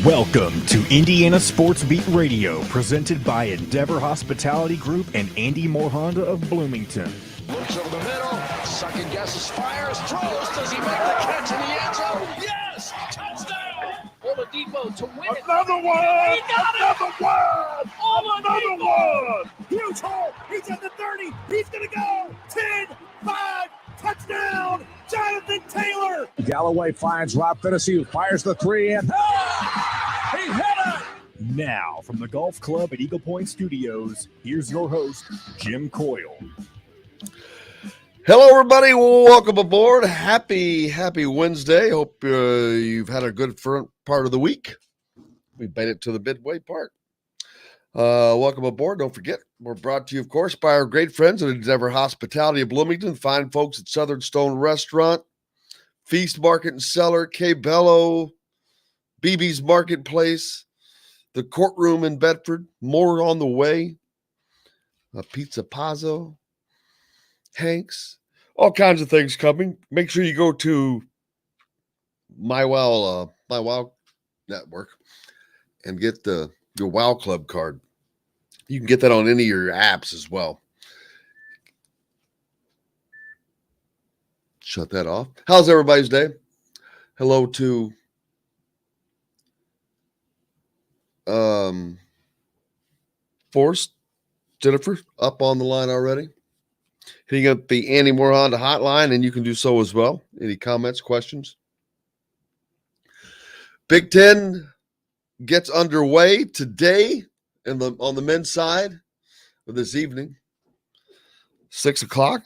Welcome to Indiana Sports Beat Radio, presented by Endeavor Hospitality Group and Andy Moore Honda of Bloomington. Looks over the middle, second guesses, fires, throws. Does he make the catch in the end zone? Yes! Touchdown! Oladipo to win it. Another one! He got Another it! one! Oladipo! Another one! Huge hole! He's at the 30! He's gonna go! 10, 5, touchdown! Jonathan Taylor! Galloway finds Rob Finnessy, who fires the three in. He hit it! Now, from the Golf Club at Eagle Point Studios, here's your host, Jim Coyle. Hello, everybody. Welcome aboard. Happy Wednesday. Hope you've had a good front part of the week. We made it to the midway part. Welcome aboard. Don't forget, we're brought to you, of course, by our great friends at Endeavor Hospitality of Bloomington, fine folks at Southern Stone Restaurant, Feast Market and Cellar, K. Bello, BB's Marketplace, the Courtroom in Bedford, more on the way, Pizza Pazzo, Hanks, all kinds of things coming. Make sure you go to my Wow Network and get your Wow Club card. You can get that on any of your apps as well. Shut that off. How's everybody's day? Hello to Forrest, Jennifer, up on the line already. Hitting up the Andy Moore Honda hotline, and you can do so as well. Any comments, questions? Big Ten gets underway today on the men's side of this evening. 6 o'clock,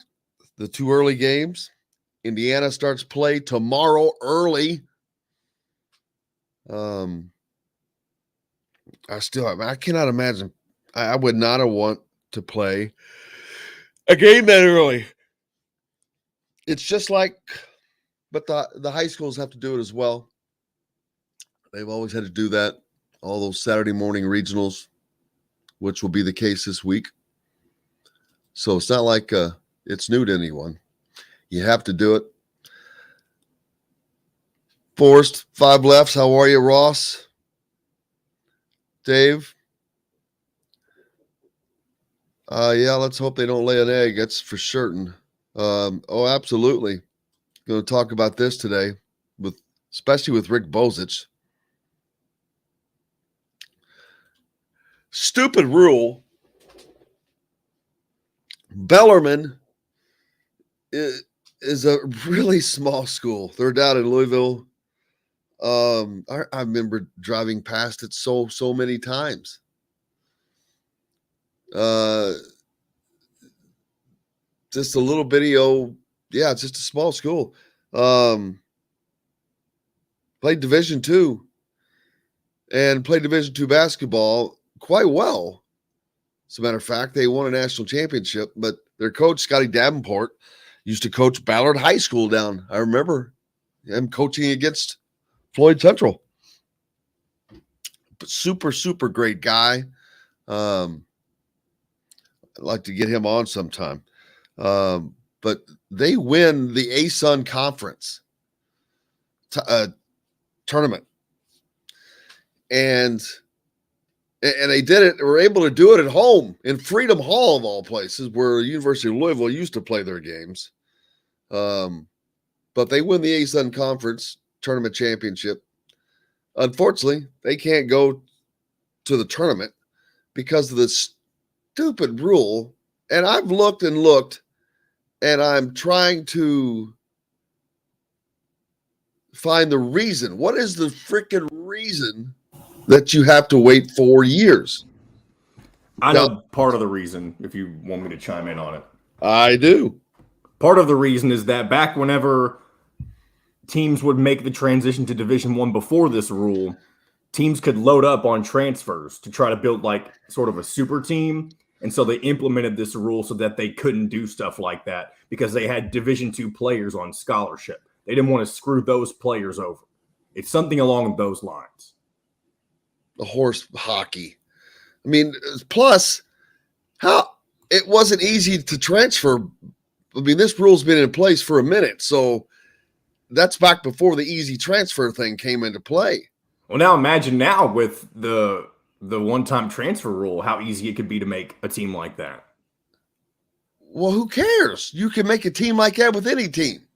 the two early games. Indiana starts play tomorrow early. I cannot imagine. I would not have want to play a game that early. It's just like, but the high schools have to do it as well. They've always had to do that. All those Saturday morning regionals, which will be the case this week. So it's not like it's new to anyone. You have to do it. Forrest, 5 lefts. How are you, Ross? Dave? Yeah, let's hope they don't lay an egg. That's for certain. Absolutely. Going to talk about this today, especially with Rick Bozich. Stupid rule. Bellarmine is a really small school. They're down in Louisville. I remember driving past it so many times. Just a little bitty it's just a small school. Played Division II and played Division II basketball quite well. As a matter of fact, they won a national championship, but their coach, Scotty Davenport, used to coach Ballard High School down. I remember him coaching against Floyd Central. But super, super great guy. I'd like to get him on sometime. But they win the ASUN Conference tournament. And they did it. They were able to do it at home in Freedom Hall, of all places, where University of Louisville used to play their games. But they win the ASUN Conference tournament championship. Unfortunately, they can't go to the tournament because of this stupid rule. And I've looked, and I'm trying to find the reason. What is the freaking reason that you have to wait 4 years? I know part of the reason, if you want me to chime in on it. I do. Part of the reason is that back whenever teams would make the transition to Division I before this rule, teams could load up on transfers to try to build like sort of a super team. And so they implemented this rule so that they couldn't do stuff like that because they had Division II players on scholarship. They didn't want to screw those players over. It's something along those lines. The horse hockey. I mean, plus, how it wasn't easy to transfer. I mean, this rule's been in place for a minute, so that's back before the easy transfer thing came into play. Well, now imagine now with the one-time transfer rule, how easy it could be to make a team like that. Well, who cares? You can make a team like that with any team.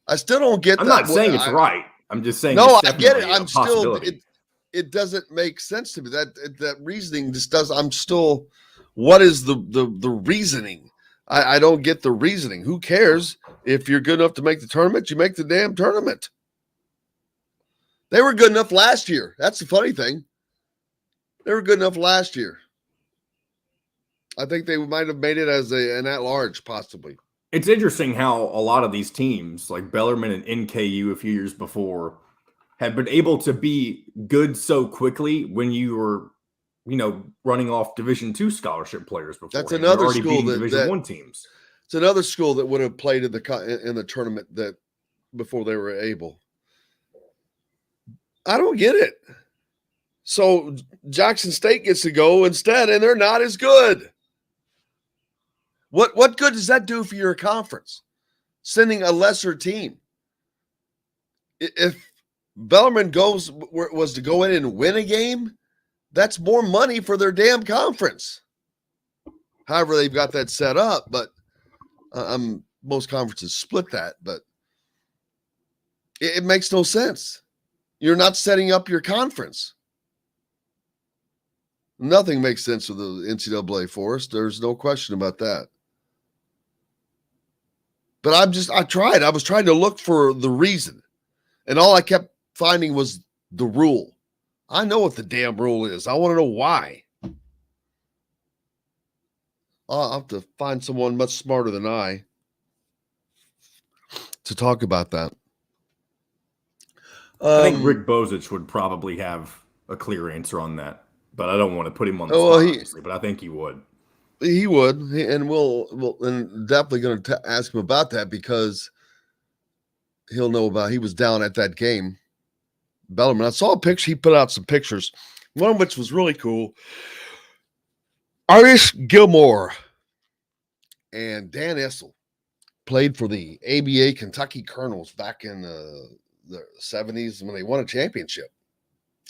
I still don't get I'm that. not saying it's right. I'm just saying No, it's I get it. definitely I'm a still possibility. it doesn't make sense to me. That reasoning just does. I'm still. What is the reasoning? I don't get the reasoning. Who cares if you're good enough to make the tournament? You make the damn tournament. They were good enough last year. That's the funny thing. They were good enough last year. I think they might have made it as an at-large, possibly. It's interesting how a lot of these teams, like Bellarmine and NKU a few years before, have been able to be good so quickly when you were, running off Division II scholarship players before. That's another school Division I teams. It's another school that would have played in the tournament that before they were able. I don't get it. So Jackson State gets to go instead, and they're not as good. What good does that do for your conference? Sending a lesser team. If Bellarmine was to go in and win a game, that's more money for their damn conference. However, they've got that set up, but most conferences split that, but it makes no sense. You're not setting up your conference. Nothing makes sense with the NCAA, Forrest. There's no question about that. But I tried. I was trying to look for the reason. And all I kept finding was the rule. I know what the damn rule is. I want to know why. I'll have to find someone much smarter than I to talk about that. I think Rick Bozich would probably have a clear answer on that, but I don't want to put him on the spot, obviously, but I think he would. He would, and we'll and definitely going to ask him about that because he'll know about. He was down at that game, Bellarmine. I saw a picture. He put out some pictures, one of which was really cool. Arias Gilmore and Dan Issel played for the ABA Kentucky Colonels back in the 70s when they won a championship,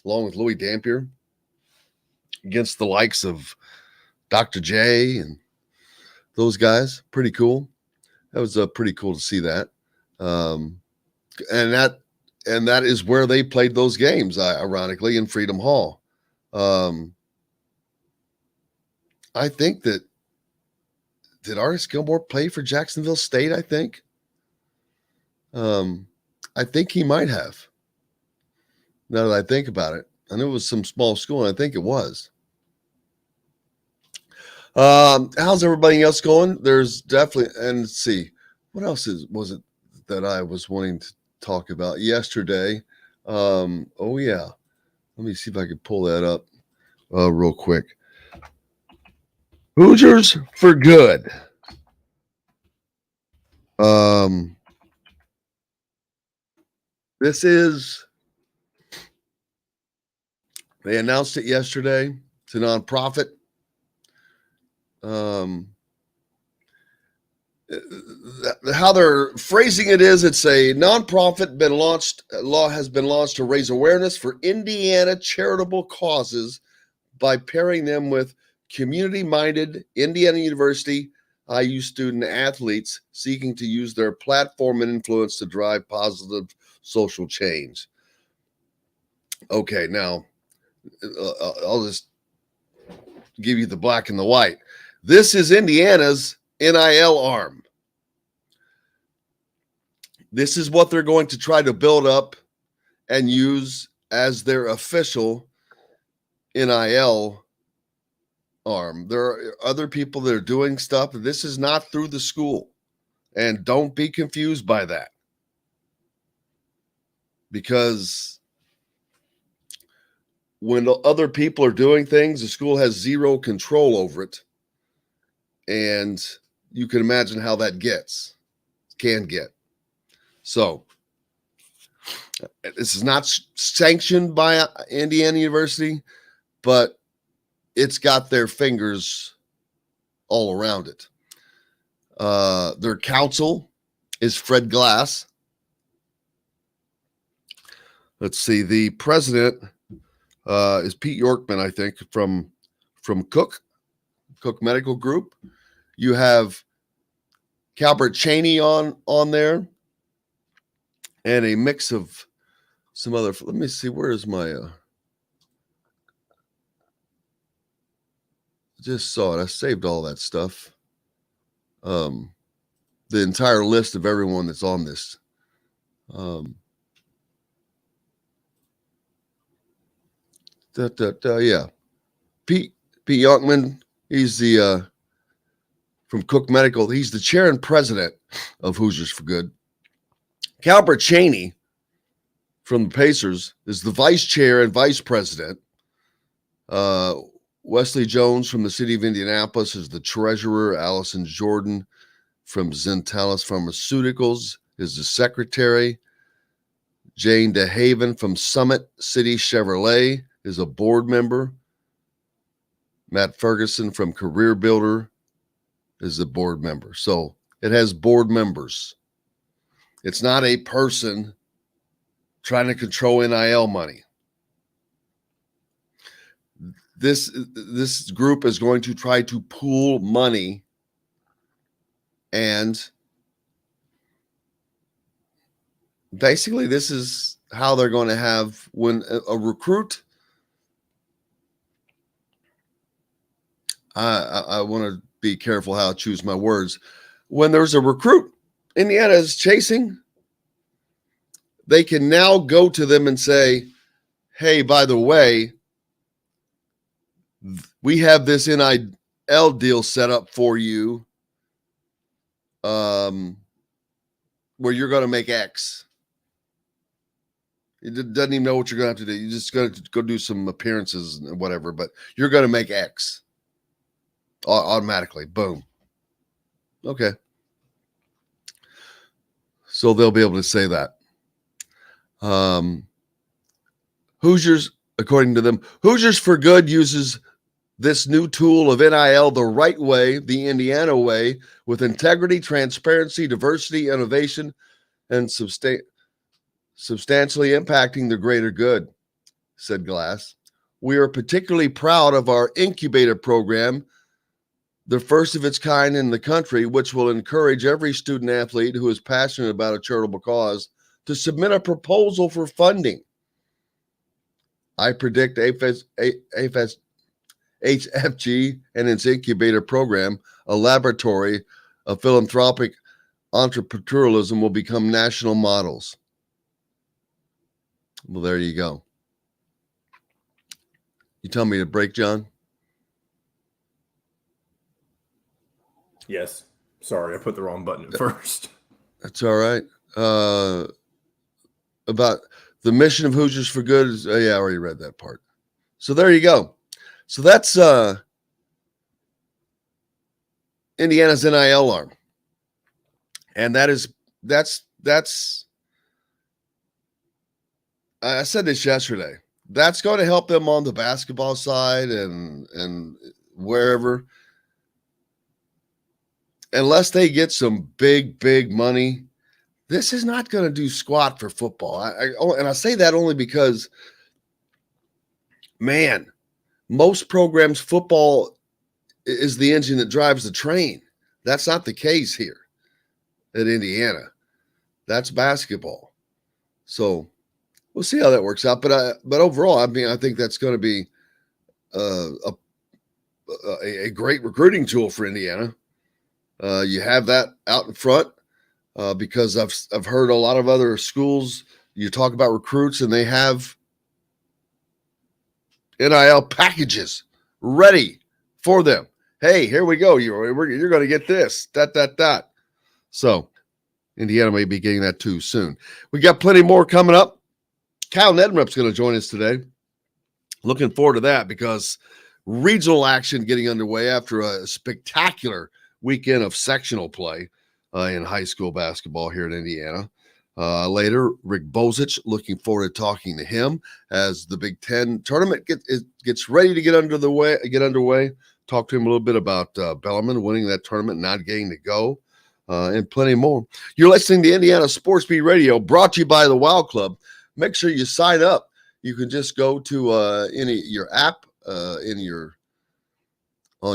along with Louis Dampier, against the likes of Dr. J and those guys. Pretty cool. That was pretty cool to see that. And that is where they played those games, ironically, in Freedom Hall. I think that did Arias Gilmore play for Jacksonville State? I think he might have. Now that I think about it, I know it was some small school, and I think it was. How's everybody else going? There's definitely, and let's see, what else was it that I was wanting to talk about yesterday? Oh yeah, let me see if I can pull that up real quick. Hoosiers for good. They announced it yesterday. It's a nonprofit. How they're phrasing it is, it's a nonprofit law has been launched to raise awareness for Indiana charitable causes by pairing them with community-minded Indiana University IU student athletes seeking to use their platform and influence to drive positive social change. Okay, now I'll just give you the black and the white. This is Indiana's NIL arm. This is what they're going to try to build up and use as their official NIL arm. There are other people that are doing stuff. This is not through the school. And don't be confused by that. Because when other people are doing things, the school has zero control over it. And you can imagine how that can get. So this is not sanctioned by Indiana University, but it's got their fingers all around it. Their counsel is Fred Glass. Let's see. The president is Pete Yorkman, I think, from Cook Medical Group. You have Calbert Cheney on there, and a mix of some other. Let me see. Where is my? Just saw it. I saved all that stuff. The entire list of everyone that's on this. Yeah. Pete Youngman, he's the from Cook Medical. He's the chair and president of Hoosiers for Good. Calbert Cheney from the Pacers is the vice chair and vice president. Wesley Jones from the city of Indianapolis is the treasurer. Allison Jordan from Zentalis Pharmaceuticals is the secretary. Jane DeHaven from Summit City Chevrolet is a board member. Matt Ferguson from Career Builder is a board member. So it has board members. It's not a person trying to control NIL money. This group is going to try to pool money, and basically this is how they're going to have when a recruit. I want to be careful how I choose my words. When there's a recruit Indiana is chasing, they can now go to them and say, hey, by the way, we have this NIL deal set up for you where you're going to make X. It doesn't even know what you're going to have to do. You're just going to go do some appearances and whatever, but you're going to make X automatically. Boom. Okay. So they'll be able to say that. Hoosiers, according to them, Hoosiers for Good uses this new tool of NIL the right way, the Indiana way, with integrity, transparency, diversity, innovation, and substantially impacting the greater good, said Glass. We are particularly proud of our incubator program, the first of its kind in the country, which will encourage every student athlete who is passionate about a charitable cause to submit a proposal for funding. I predict HFG and its incubator program, a laboratory of philanthropic entrepreneurialism, will become national models. Well, there you go. You tell me to break, John? Yes. Sorry, I put the wrong button at first. That's all right. About the mission of Hoosiers for Good is, I already read that part. So there you go. So that's Indiana's NIL arm. And that's I said this yesterday. That's going to help them on the basketball side and wherever. Unless they get some big money, this is not going to do squat for football. And I say that only because, man, most programs, football is the engine that drives the train. That's not the case here at Indiana. That's basketball. So we'll see how that works out. But overall, I mean, I think that's going to be a great recruiting tool for Indiana. You have that out in front because I've heard a lot of other schools, you talk about recruits and they have NIL packages ready for them. Hey, here we go. You're going to get this, that. So Indiana may be getting that too soon. We got plenty more coming up. Cal Neddenriep's going to join us today. Looking forward to that because regional action getting underway after a spectacular weekend of sectional play in high school basketball here in Indiana. Later, Rick Bozich, looking forward to talking to him as the Big Ten tournament gets ready to get underway. Talk to him a little bit about Bellarmine winning that tournament, not getting to go, and plenty more. You're listening to Indiana Sports Beat Radio, brought to you by the Wild Club. make sure you sign up. You can just go to any your app on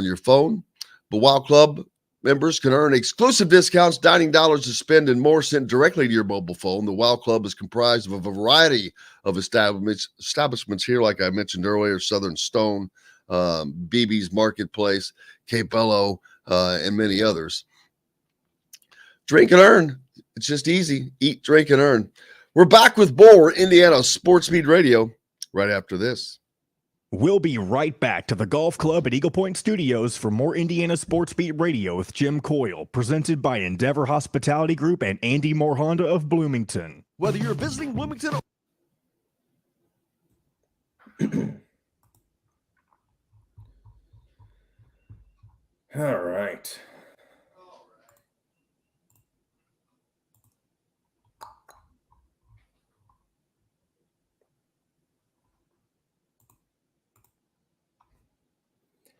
your phone. The Wow Club members can earn exclusive discounts, dining dollars to spend, and more sent directly to your mobile phone. The Wow Club is comprised of a variety of establishments here, like I mentioned earlier, Southern Stone, BB's Marketplace, Cape Bello, and many others. Drink and earn. It's just easy. Eat, drink, and earn. We're back with more Indiana Sports Beat Radio right after this. We'll be right back to the Golf Club at Eagle Point Studios for more Indiana Sports Beat Radio with Jim Coyle, presented by Endeavor Hospitality Group and Andy Moore Honda of Bloomington. Whether you're visiting Bloomington or All right.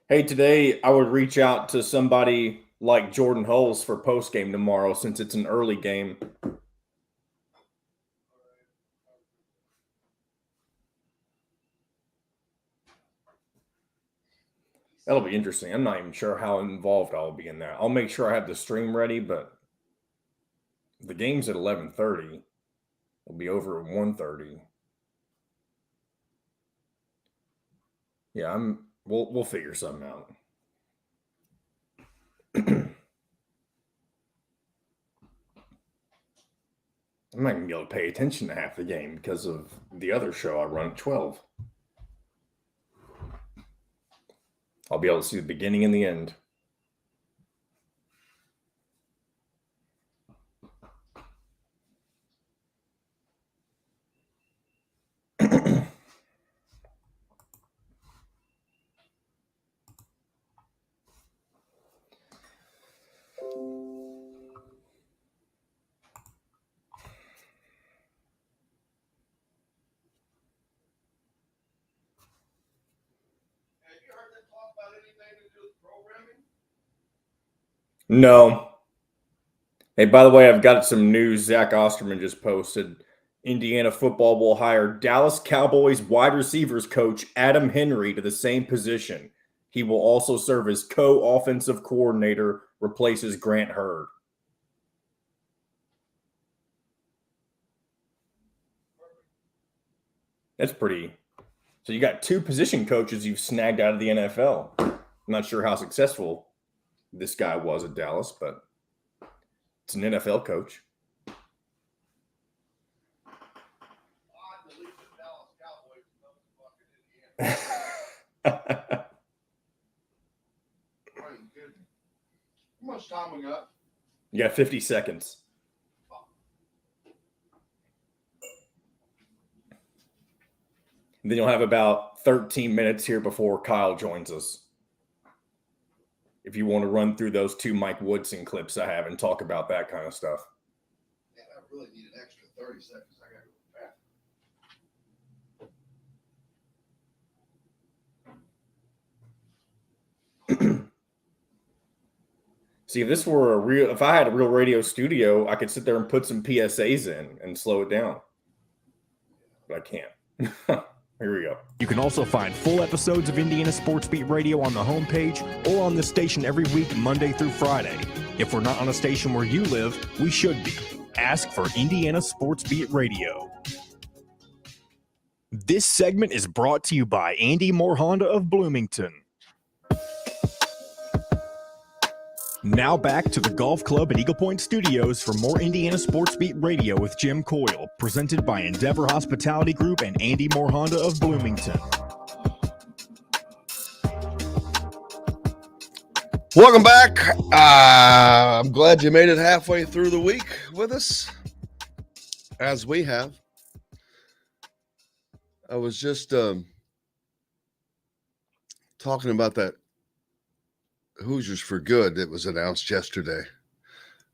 Hey, today I would reach out to somebody like Jordan Hulse for postgame tomorrow since it's an early game. That'll be interesting. I'm not even sure how involved I'll be in that. I'll make sure I have the stream ready, but the game's at 11:30. It'll be over at 1:30. Yeah, we'll figure something out. I'm not going to be able to pay attention to half the game because of the other show I run at 12. I'll be able to see the beginning and the end. No. Hey, by the way, I've got some news. Zach Osterman just posted. Indiana football will hire Dallas Cowboys wide receivers coach Adam Henry to the same position. He will also serve as co-offensive coordinator, replaces Grant Hurd. That's pretty. So you got two position coaches you've snagged out of the NFL. I'm not sure how successful this guy was at Dallas, but it's an NFL coach. How much time we got? You got 50 seconds. And then you'll have about 13 minutes here before Kyle joins us. If you want to run through those two Mike Woodson clips I have and talk about that kind of stuff. Man, I really need an extra 30 seconds. I got to go back. See, if I had a real radio studio, I could sit there and put some PSAs in and slow it down. But I can't. Here we go. You can also find full episodes of Indiana Sports Beat Radio on the homepage or on this station every week, Monday through Friday. If we're not on a station where you live, we should be. Ask for Indiana Sports Beat Radio. This segment is brought to you by Andy Moore Honda of Bloomington. Now back to the Golf Club at Eagle Point Studios for more Indiana Sports Beat Radio with Jim Coyle, presented by Endeavor Hospitality Group and Andy Moore Honda of Bloomington. Welcome back. I'm glad you made it halfway through the week with us, as we have. I was just talking about that Hoosiers for Good that was announced yesterday.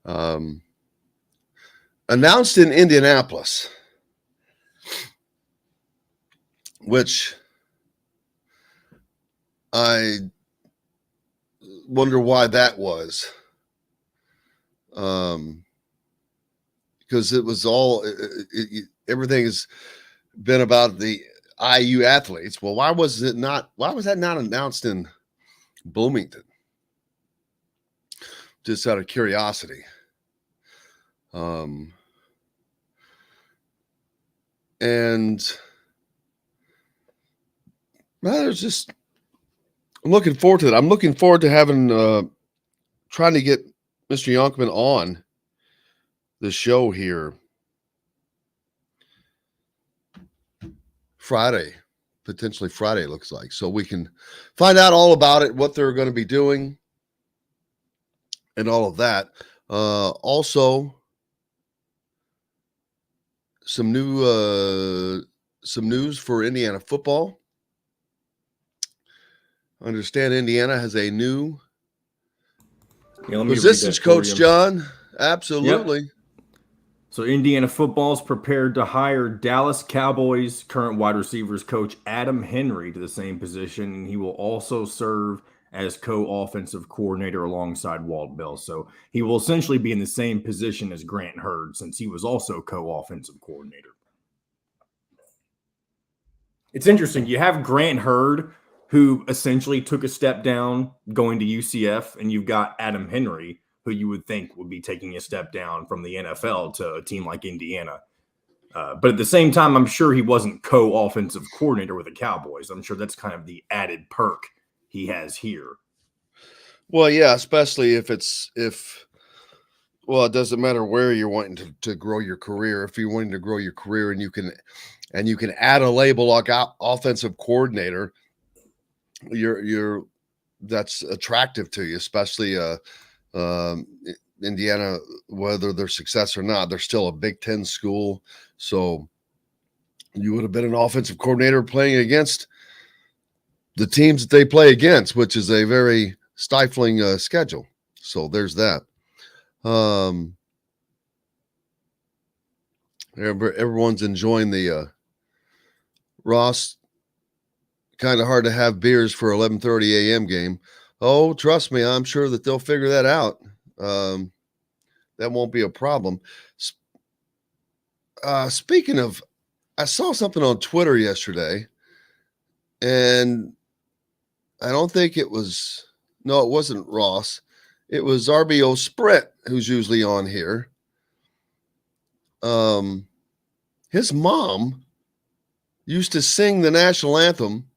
Announced in Indianapolis, which I wonder why that was. Because because it was all everything has been about the IU athletes. Well, why was that not announced in Bloomington? Just out of curiosity. And there's just, I'm looking forward to it. I'm looking forward to having trying to get Mr. Yonkman on the show here Friday, potentially Friday, looks like, so we can find out all about it, what they're going to be doing, and all of that. Also, some news for Indiana football. I understand Indiana has a new positions coach, John. Absolutely. Yep. So Indiana football is prepared to hire Dallas Cowboys current wide receivers coach Adam Henry to the same position, and he will also serve as co-offensive coordinator alongside Walt Bell. So he will essentially be in the same position as Grant Hurd, since he was also co-offensive coordinator. It's interesting. You have Grant Hurd, who essentially took a step down going to UCF, and you've got Adam Henry, who you would think would be taking a step down from the NFL to a team like Indiana. But at the same time, I'm sure he wasn't co-offensive coordinator with the Cowboys. I'm sure that's kind of the added perk he has here. Well, yeah, especially if it doesn't matter where you're wanting to grow your career. If you're wanting to grow your career and you can add a label like offensive coordinator, that's attractive to you, especially Indiana, whether they're success or not, they're still a Big Ten school. So you would have been an offensive coordinator playing against the teams that they play against, which is a very stifling schedule. So there's that. Everyone's enjoying the Ross. Kind of hard to have beers for 11:30 a.m. game. Oh, trust me, I'm sure that they'll figure that out. That won't be a problem. Speaking of, I saw something on Twitter yesterday, and I don't think it wasn't Ross. It was RBO Sprint, who's usually on here. His mom used to sing the national anthem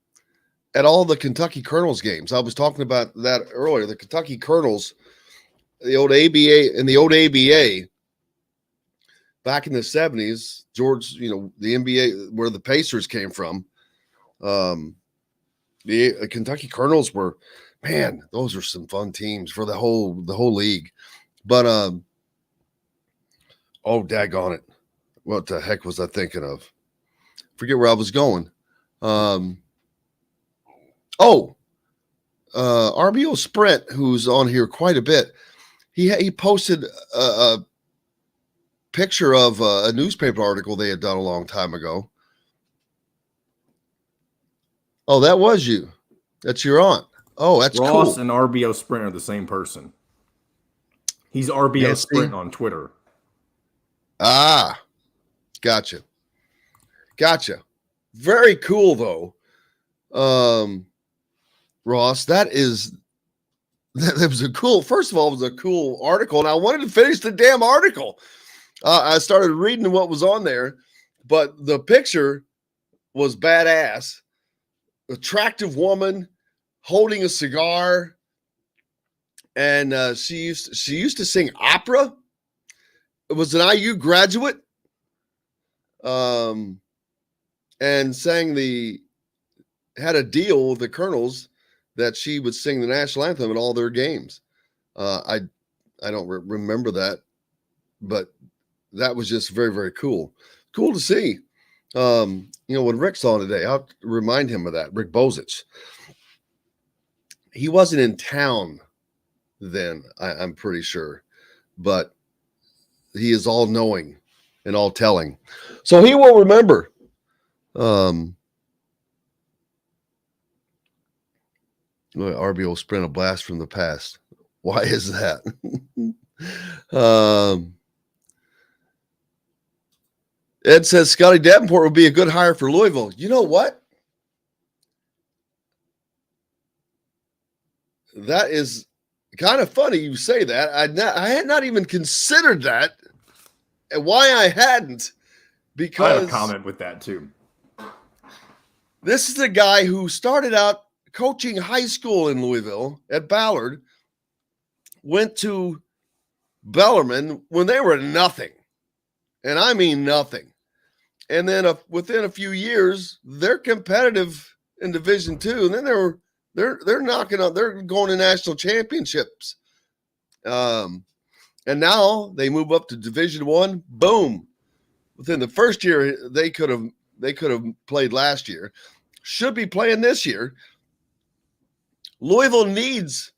at all the Kentucky Colonels games. I was talking about that earlier. The Kentucky Colonels, the old ABA, back in the 70s, George, the NBA, where the Pacers came from. The Kentucky Colonels were, man, those are some fun teams for the whole league. But oh, daggone it. What the heck was I thinking of? Forget where I was going. RBO Sprint, who's on here quite a bit, he posted a picture of a newspaper article they had done a long time ago. Oh, that was you. That's your aunt. Oh, that's Ross cool. Ross and RBO Sprint are the same person. He's RBO Sprint on Twitter. Ah, gotcha. Very cool, though. Ross, that was a cool, first of all, it was a cool article, and I wanted to finish the damn article. I started reading what was on there, but the picture was badass. Attractive woman holding a cigar, and she used to sing opera. It was an IU graduate, and had a deal with the Colonels that she would sing the national anthem at all their games. I don't remember that, but that was just very, very cool. Cool to see. When Rick's on today, I'll have to remind him of that. Rick Bozich. He wasn't in town then, I'm pretty sure, but he is all knowing and all telling. So he will remember. RBO Sprint, a blast from the past. Why is that? Ed says Scotty Davenport would be a good hire for Louisville. You know what? That is kind of funny you say that. I had not even considered that. And why I hadn't, because I have a comment with that too. This is a guy who started out coaching high school in Louisville at Ballard, went to Bellarmine when they were nothing. And I mean nothing. And then within a few years, they're competitive in Division II. And then they're knocking up, they're going to national championships. And now they move up to Division I. Boom. Within the first year, they could have played last year. Should be playing this year. Louisville needs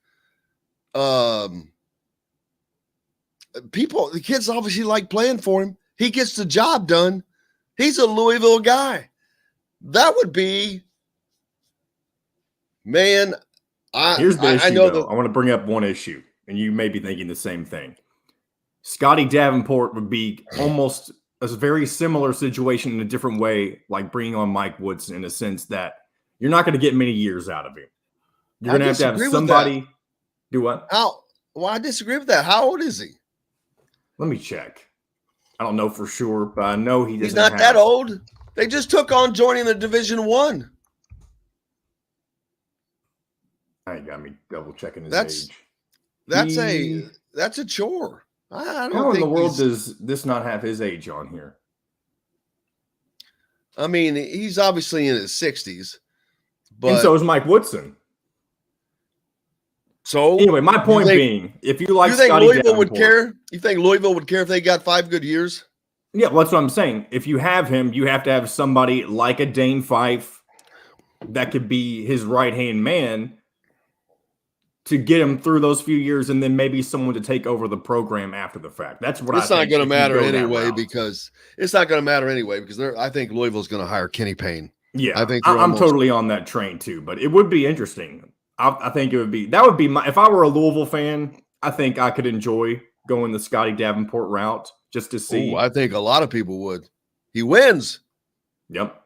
people. The kids obviously like playing for him. He gets the job done. He's a Louisville guy. That would be, man. Here's the issue, I know though. I want to bring up one issue, and you may be thinking the same thing. Scotty Davenport would be almost a very similar situation in a different way, like bringing on Mike Woodson, in a sense that you're not going to get many years out of him. You're going to have somebody do what? How? Well, I disagree with that. How old is he? Let me check. I don't know for sure, but I know he's not that old. They just took on joining the Division I. I got me double checking his age. That's a chore. I don't How in think the world does this not have his age on here? I mean, he's obviously in his 60s. But and so is Mike Woodson. So anyway, my point being, if you like, you think Scotty Louisville Davenport, would care? You think Louisville would care if they got 5 good years? Yeah, well, that's what I'm saying. If you have him, you have to have somebody like a Dane Fife that could be his right-hand man to get him through those few years, and then maybe someone to take over the program after the fact. That's what it's I think. It's not going to matter anyway because it's not going to matter anyway because I think Louisville's going to hire Kenny Payne. Yeah, I think I'm totally on that train too. But it would be interesting. I think it would be if I were a Louisville fan, I think I could enjoy going the Scotty Davenport route just to see. Ooh, I think a lot of people would. He wins. Yep.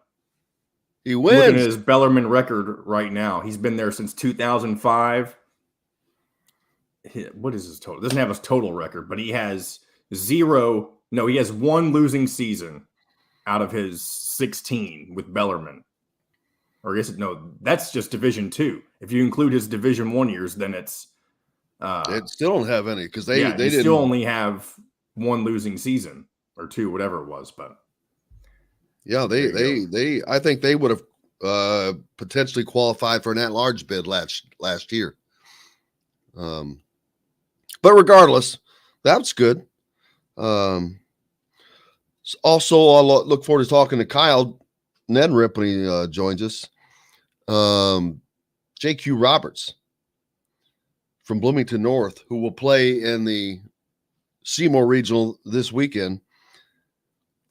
He wins. Looking at his Bellarmine record right now, he's been there since 2005. What is his total? Doesn't have his total record, but he has he has 1 losing season out of his 16 with Bellarmine. Or I guess that's just Division II. If you include his Division I years, then it's they still don't have any because they didn't still only have 1 losing season or 2, whatever it was. But yeah, I think they would have potentially qualified for an at-large bid last year. But regardless, that's good. Also, I'll look forward to talking to Kyle Neddenriep when he joins us. JQ Roberts from Bloomington North, who will play in the Seymour Regional this weekend.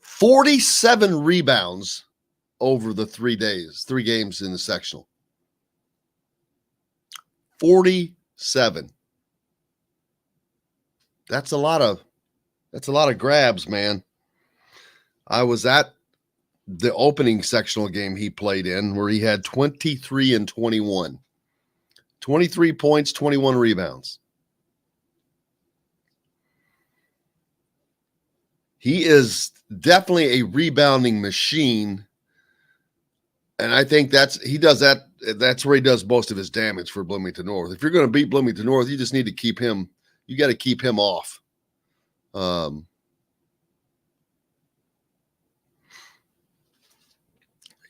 47 rebounds over the 3 games in the sectional. 47. That's a lot of grabs, man. I was at the opening sectional game he played in where he had 23 and 21. 23 points, 21 rebounds. He is definitely a rebounding machine. And I think that's where he does most of his damage for Bloomington North. If you're going to beat Bloomington North, you just need to keep him. You got to keep him off.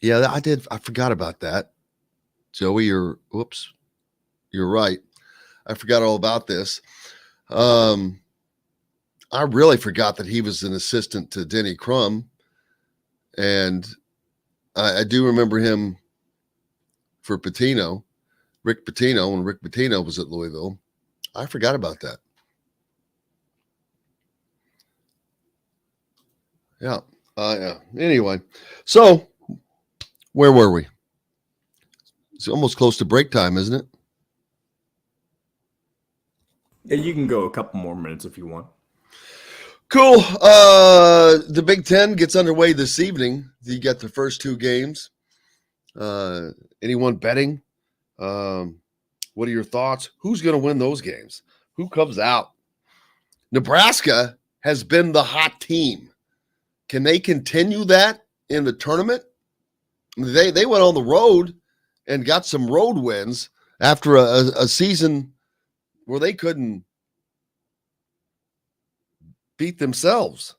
Yeah, I did. I forgot about that. Joey, you're right. I forgot all about this. I really forgot that he was an assistant to Denny Crum. And I do remember him for Pitino, Rick Pitino, when Rick Pitino was at Louisville. I forgot about that. Yeah. Yeah. Anyway, so where were we? It's almost close to break time, isn't it? Yeah, you can go a couple more minutes if you want. Cool. The Big Ten gets underway this evening. You got the first two games. Anyone betting? What are your thoughts? Who's going to win those games? Who comes out? Nebraska has been the hot team. Can they continue that in the tournament? They went on the road and got some road wins after a season where they couldn't beat themselves.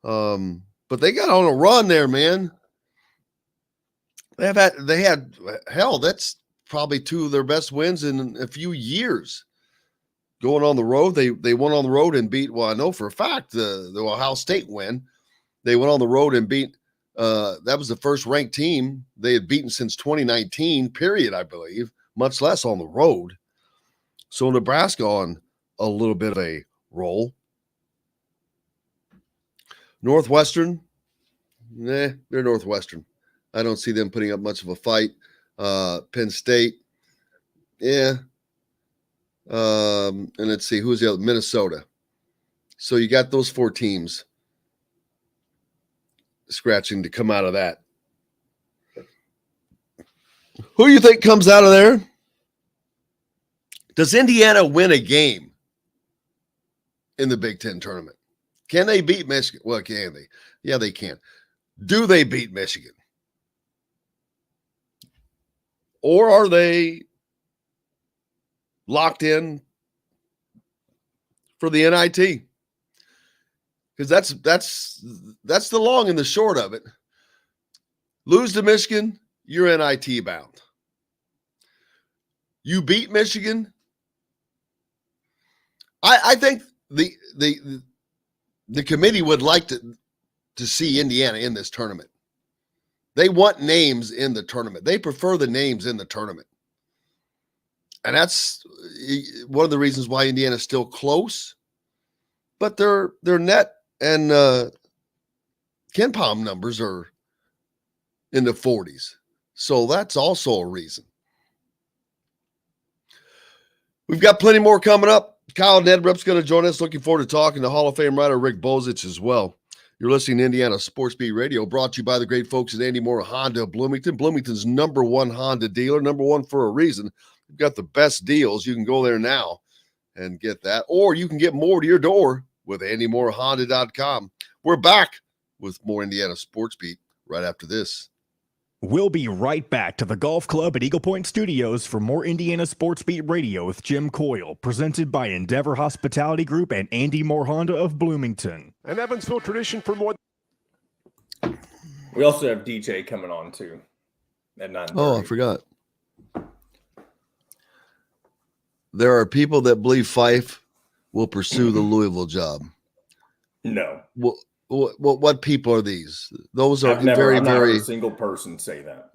But they got on a run there, man. That's probably two of their best wins in a few years. Going on the road, they went on the road and beat, well, I know for a fact the Ohio State win. They went on the road and beat, that was the first ranked team they had beaten since 2019, period, I believe, much less on the road. So Nebraska on a little bit of a roll. Northwestern, they're Northwestern. I don't see them putting up much of a fight. Penn State, yeah. And let's see, who's the other? Minnesota. So you got those four teams scratching to come out of that. Who do you think comes out of there? Does Indiana win a game in the Big Ten tournament? Can they beat Michigan? Well, can they? Yeah, they can. Do they beat Michigan? Or are they locked in for the NIT? Because that's the long and the short of it. Lose to Michigan, you're NIT bound. You beat Michigan. I think the committee would like to see Indiana in this tournament. They want names in the tournament. They prefer the names in the tournament. And that's one of the reasons why Indiana's still close. But their net and KenPom numbers are in the 40s. So that's also a reason. We've got plenty more coming up. Kyle Neddenriep's going to join us. Looking forward to talking to Hall of Fame writer Rick Bozich as well. You're listening to Indiana Sports Beat Radio, brought to you by the great folks at Andy Moore Honda of Bloomington. Bloomington's number one Honda dealer, number one for a reason. We've got the best deals. You can go there now and get that. Or you can get more to your door with AndyMooreHonda.com. We're back with more Indiana Sports Beat right after this. We'll be right back to the Golf Club at Eagle Point Studios for more Indiana Sports Beat Radio with Jim Coyle, presented by Endeavor Hospitality Group and Andy Moore Honda of Bloomington. An Evansville tradition for more. We also have DJ coming on too at 9:30. Oh, I forgot. There are people that believe Fife will pursue the Louisville job. No. What people are these? Those are I've never very, heard very. a single person say that.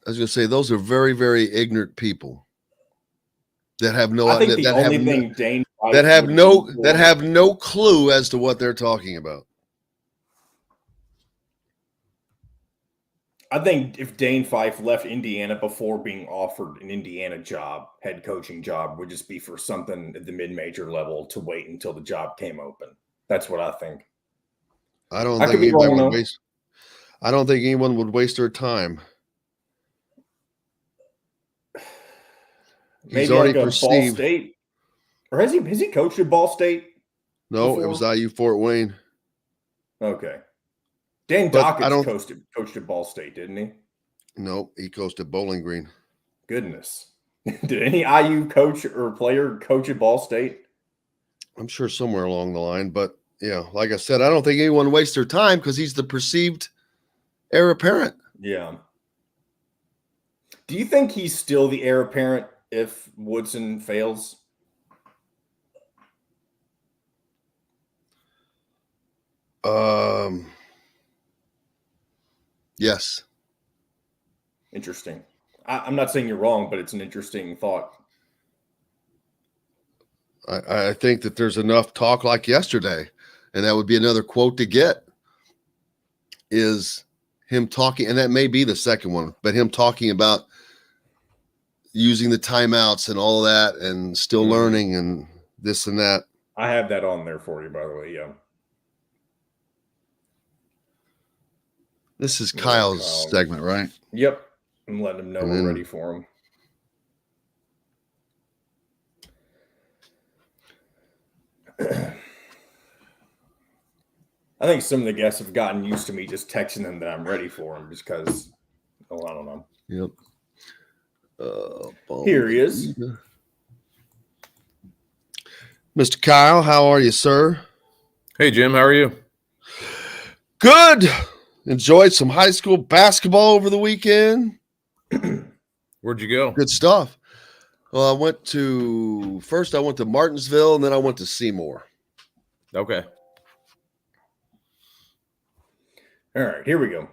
I was going to say those are very, very ignorant people that have no. I think the only thing Dane Fife that have no clue as to what they're talking about. I think if Dane Fife left Indiana before being offered an Indiana job, head coaching job, would just be for something at the mid-major level to wait until the job came open. That's what I think. I don't think anyone would waste their time. Maybe He's already like perceived. Ball State, or has he coached at Ball State? No, before? It was IU Fort Wayne. Okay. Dan Dockett coached at Ball State, didn't he? No, he coached at Bowling Green. Goodness. Did any IU coach or player coach at Ball State? I'm sure somewhere along the line, but yeah, like I said, I don't think anyone wastes their time because he's the perceived heir apparent. Yeah. Do you think he's still the heir apparent if Woodson fails? Yes. Interesting. I'm not saying you're wrong, but it's an interesting thought. I think that there's enough talk like yesterday, and that would be another quote to get, is him talking, and that may be the second one, but him talking about using the timeouts and all that and still learning and this and that. I have that on there for you, by the way. Yeah. This is Kyle's segment, right? Yep. I'm letting him know we're ready for him. I think some of the guests have gotten used to me just texting them that I'm ready for them just because, I don't know. Yep. Here he is. Mr. Kyle, how are you, sir? Hey, Jim, how are you? Good. Enjoyed some high school basketball over the weekend. Where'd you go? Good stuff. Well, I went to Martinsville, and then I went to Seymour. Okay. All right, here we go.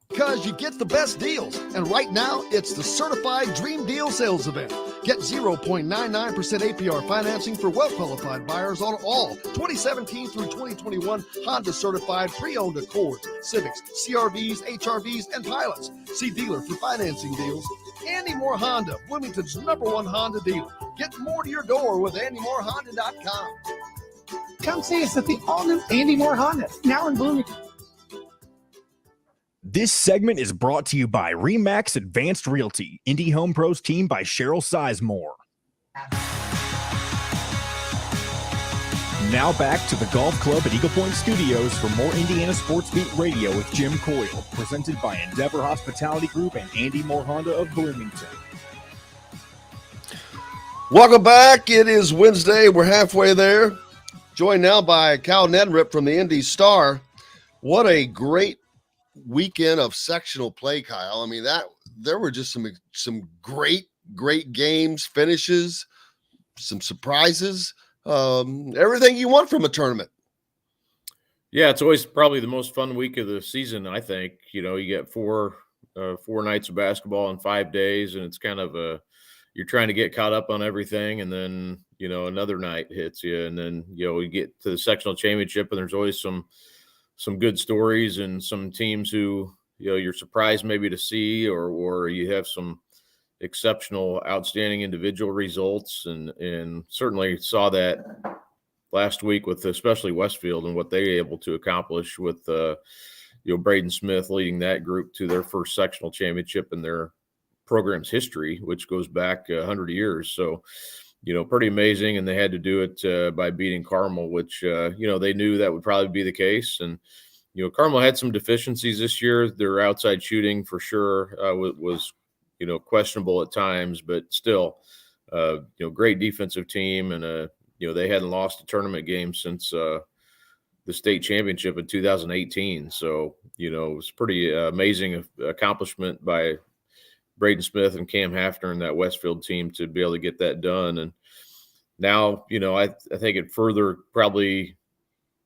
Because you get the best deals. And right now, it's the Certified Dream Deal Sales Event. Get 0.99% APR financing for well-qualified buyers on all 2017 through 2021 Honda Certified pre-owned Accords, Civics, CRVs, HRVs, and Pilots. See dealer for financing deals. Andy Moore Honda, Bloomington's #1 Honda dealer. Get more to your door with AndyMooreHonda.com. Come see us at the all-new Andy Moore Honda, now in Bloomington. This segment is brought to you by RE/MAX Advanced Realty, Indy Home Pros team by Cheryl Sizemore. Now back to the Golf Club at Eagle Point Studios for more Indiana Sports Beat Radio with Jim Coyle, presented by Endeavor Hospitality Group and Andy Moore Honda of Bloomington. Welcome back. It is Wednesday. We're halfway there. Joined now by Cal Neddenriep from the Indy Star. What a great weekend of sectional play, Kyle. I mean, there were just some great games, finishes, some surprises, everything you want from a tournament. Yeah, it's always probably the most fun week of the season, I think. You know, you get four nights of basketball in 5 days, and it's kind of you're trying to get caught up on everything, and then, you know, another night hits you, and then, you know, you get to the sectional championship, and there's always some good stories and some teams who, you know, you're surprised maybe to see, or you have some exceptional, outstanding individual results, and certainly saw that last week with especially Westfield and what they were able to accomplish with, you know, Braden Smith leading that group to their first sectional championship in their program's history, which goes back 100 years. So, you know, pretty amazing. And they had to do it by beating Carmel, which, you know, they knew that would probably be the case. And, you know, Carmel had some deficiencies this year. Their outside shooting for sure was, you know, questionable at times, but still, you know, great defensive team. And, you know, they hadn't lost a tournament game since the state championship in 2018. So, you know, it was pretty amazing accomplishment by Braden Smith and Cam Hafner and that Westfield team to be able to get that done. And now, you know, I think it further probably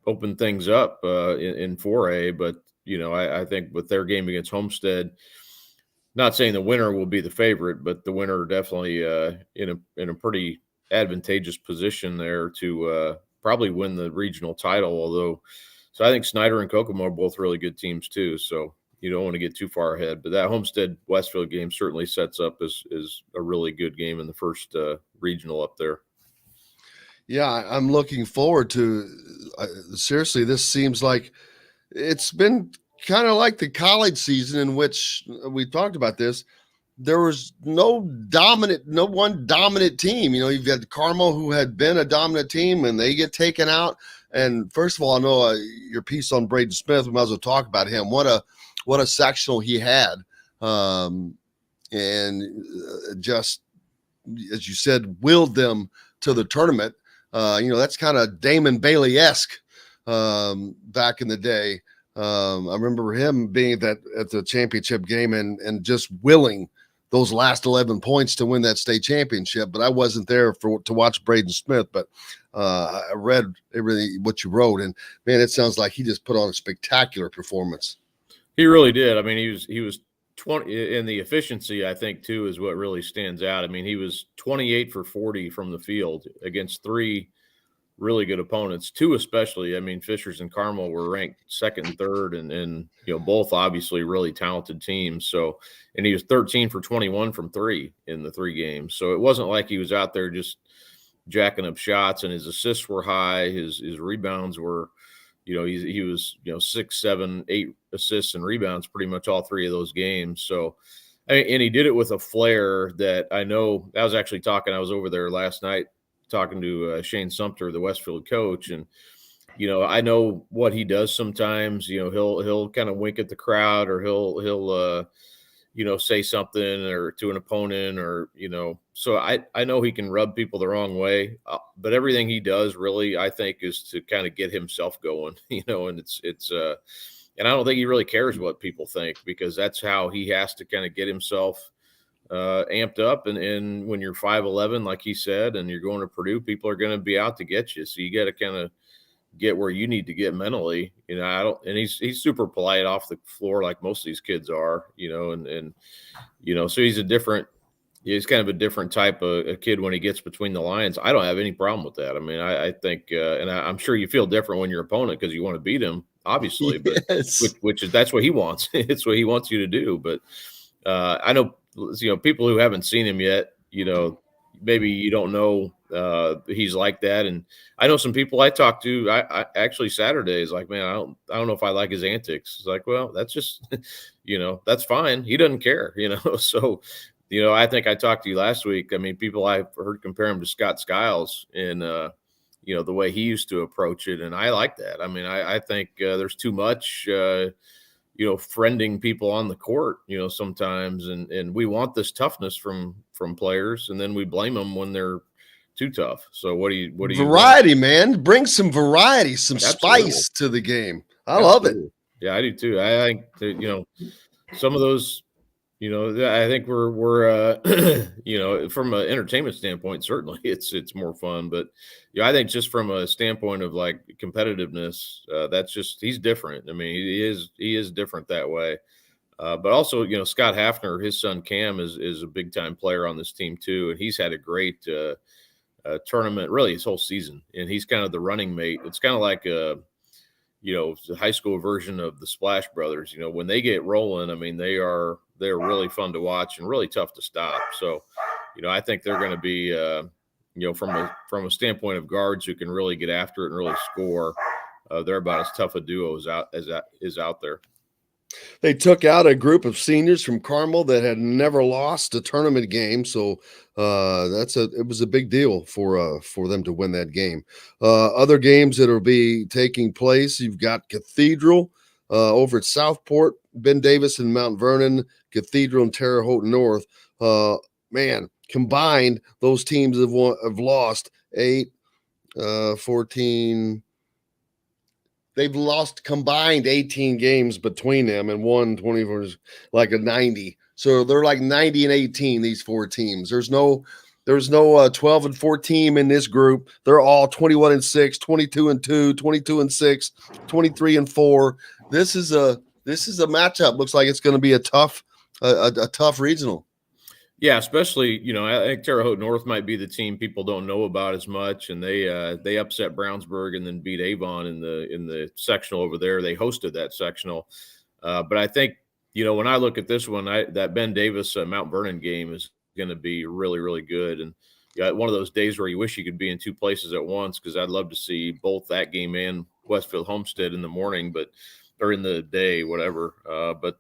opened things up in 4A, but, you know, I think with their game against Homestead, not saying the winner will be the favorite, but the winner definitely in a pretty advantageous position there to probably win the regional title. So I think Snyder and Kokomo are both really good teams too. So you don't want to get too far ahead, but that Homestead Westfield game certainly sets up as a really good game in the first regional up there. Yeah, I'm looking forward to seriously, this seems like it's been kind of like the college season in which we talked about this. There was no one dominant team. You know, you've got Carmel, who had been a dominant team, and they get taken out. And first of all, I know your piece on Braden Smith, we might as well talk about him. What a sectional he had. And just, as you said, willed them to the tournament. You know, that's kind of Damon Bailey-esque back in the day. I remember him being at the championship game and just willing those last 11 points to win that state championship. But I wasn't there to watch Braden Smith, but I read everything what you wrote, and man, it sounds like he just put on a spectacular performance. He really did. I mean, he was 20 in the efficiency, I think, too, is what really stands out. I mean, he was 28 for 40 from the field against three really good opponents, two especially. I mean, Fishers and Carmel were ranked second and third, and you know, both obviously really talented teams. So, and he was 13 for 21 from three in the three games. So it wasn't like he was out there just jacking up shots, and his assists were high. His rebounds were, he was 6, 7, 8 assists and rebounds pretty much all 3 of those games. So, and he did it with a flair that I know. I was actually talking. I was over there last night talking to Shane Sumter, the Westfield coach, and I know what he does sometimes. He'll kind of wink at the crowd, or he'll say something or to an opponent, or so I know he can rub people the wrong way, but everything he does really, I think, is to kind of get himself going, and it's and I don't think he really cares what people think, because that's how he has to kind of get himself amped up. And when you're 5'11", like he said, and you're going to Purdue, people are going to be out to get you. So you got to kind of get where you need to get mentally. And he's super polite off the floor, like most of these kids are, and so he's kind of a different type of a kid when he gets between the lines. I don't have any problem with that. I mean, I think, and I'm sure you feel different when your opponent, because you want to beat him, obviously, but that's what he wants. It's what he wants you to do. But I know, people who haven't seen him yet, maybe you don't know he's like that. And I know some people I talked to, I actually Saturday is like, man, I don't know if I like his antics. It's like, well, that's just, that's fine. He doesn't care, so, I think I talked to you last week. I mean, people I've heard compare him to Scott Skiles in, the way he used to approach it. And I like that. I mean, I think there's too much, friending people on the court, sometimes. And we want this toughness from players, and then we blame them when they're too tough. So what do you variety, man? Bring some variety, some spice to the game. I love it. Yeah, I do too. I think that, some of those, I think we're from an entertainment standpoint, certainly it's more fun. But I think just from a standpoint of like competitiveness, that's just, he's different. I mean, he is different that way. But also, Scott Hafner, his son Cam is a big time player on this team too, and he's had a great tournament really his whole season, and he's kind of the running mate. It's kind of like the high school version of the Splash Brothers. When they get rolling, I mean, they're really fun to watch and really tough to stop. So, I think they're going to be, from a standpoint of guards who can really get after it and really score, they're about as tough a duo as out there. They took out a group of seniors from Carmel that had never lost a tournament game, so it was a big deal for them to win that game. Other games that will be taking place, you've got Cathedral over at Southport, Ben Davis and Mount Vernon, Cathedral and Terre Haute North. Man, combined, those teams have lost 14. They've lost combined 18 games between them, and won 24, like a 90. So they're like 90 and 18, these 4 teams. There's no 12 and 4 team in this group. They're all 21 and 6, 22 and 2, 22 and 6, 23 and 4. This is a matchup. Looks like it's going to be a tough regional. Yeah, especially, I think Terre Haute North might be the team people don't know about as much, and they upset Brownsburg and then beat Avon in the sectional over there. They hosted that sectional, but I think when I look at this one, that Ben Davis Mount Vernon game is going to be really, really good, and one of those days where you wish you could be in 2 places at once, because I'd love to see both that game and Westfield Homestead in the morning, or in the day, whatever. But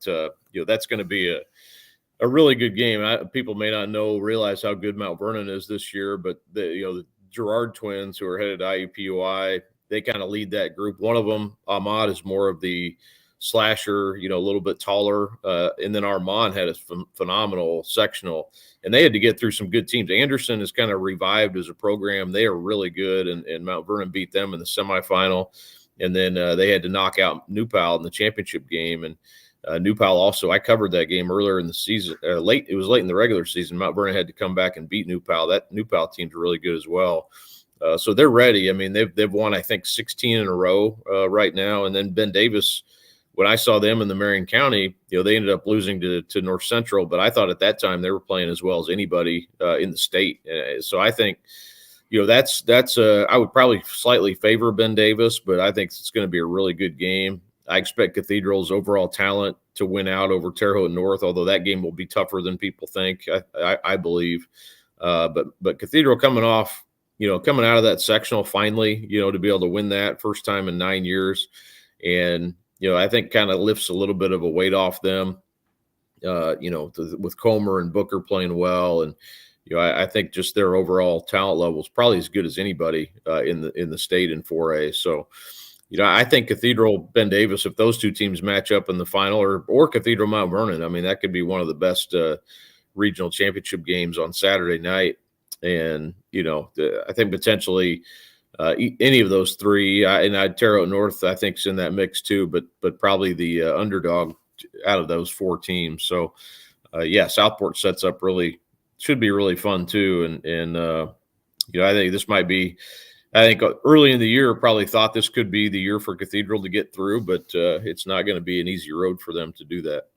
that's going to be a really good game. People may not realize how good Mount Vernon is this year, but the Girard twins, who are headed to IUPUI, they kind of lead that group. One of them, Ahmad, is more of the slasher, a little bit taller. And then Armand had a phenomenal sectional, and they had to get through some good teams. Anderson is kind of revived as a program. They are really good, and Mount Vernon beat them in the semifinal. And then they had to knock out New Pal in the championship game. And New Pal also, I covered that game earlier in the season. It was late in the regular season. Mount Vernon had to come back and beat New Pal. That New Pal team's really good as well. So they're ready. I mean, they've won, I think, 16 in a row right now. And then Ben Davis, when I saw them in the Marion County, they ended up losing to North Central. But I thought at that time they were playing as well as anybody in the state. So I think, that's I would probably slightly favor Ben Davis, but I think it's going to be a really good game. I expect Cathedral's overall talent to win out over Terre Haute North, although that game will be tougher than people think, I believe. But Cathedral coming off, coming out of that sectional finally, to be able to win that first time in 9 years. And, I think kind of lifts a little bit of a weight off them, with Comer and Booker playing well. And, I think just their overall talent level is probably as good as anybody in the state in 4A. So, I think Cathedral, Ben Davis, if those two teams match up in the final, or Cathedral Mount Vernon, I mean, that could be one of the best regional championship games on Saturday night. And, I think potentially any of those three, and Terre Haute North, I think, is in that mix too, but probably the underdog out of those four teams. So, Southport sets up should be really fun too. And I think this might be, early in the year, probably thought this could be the year for Cathedral to get through, but it's not going to be an easy road for them to do that.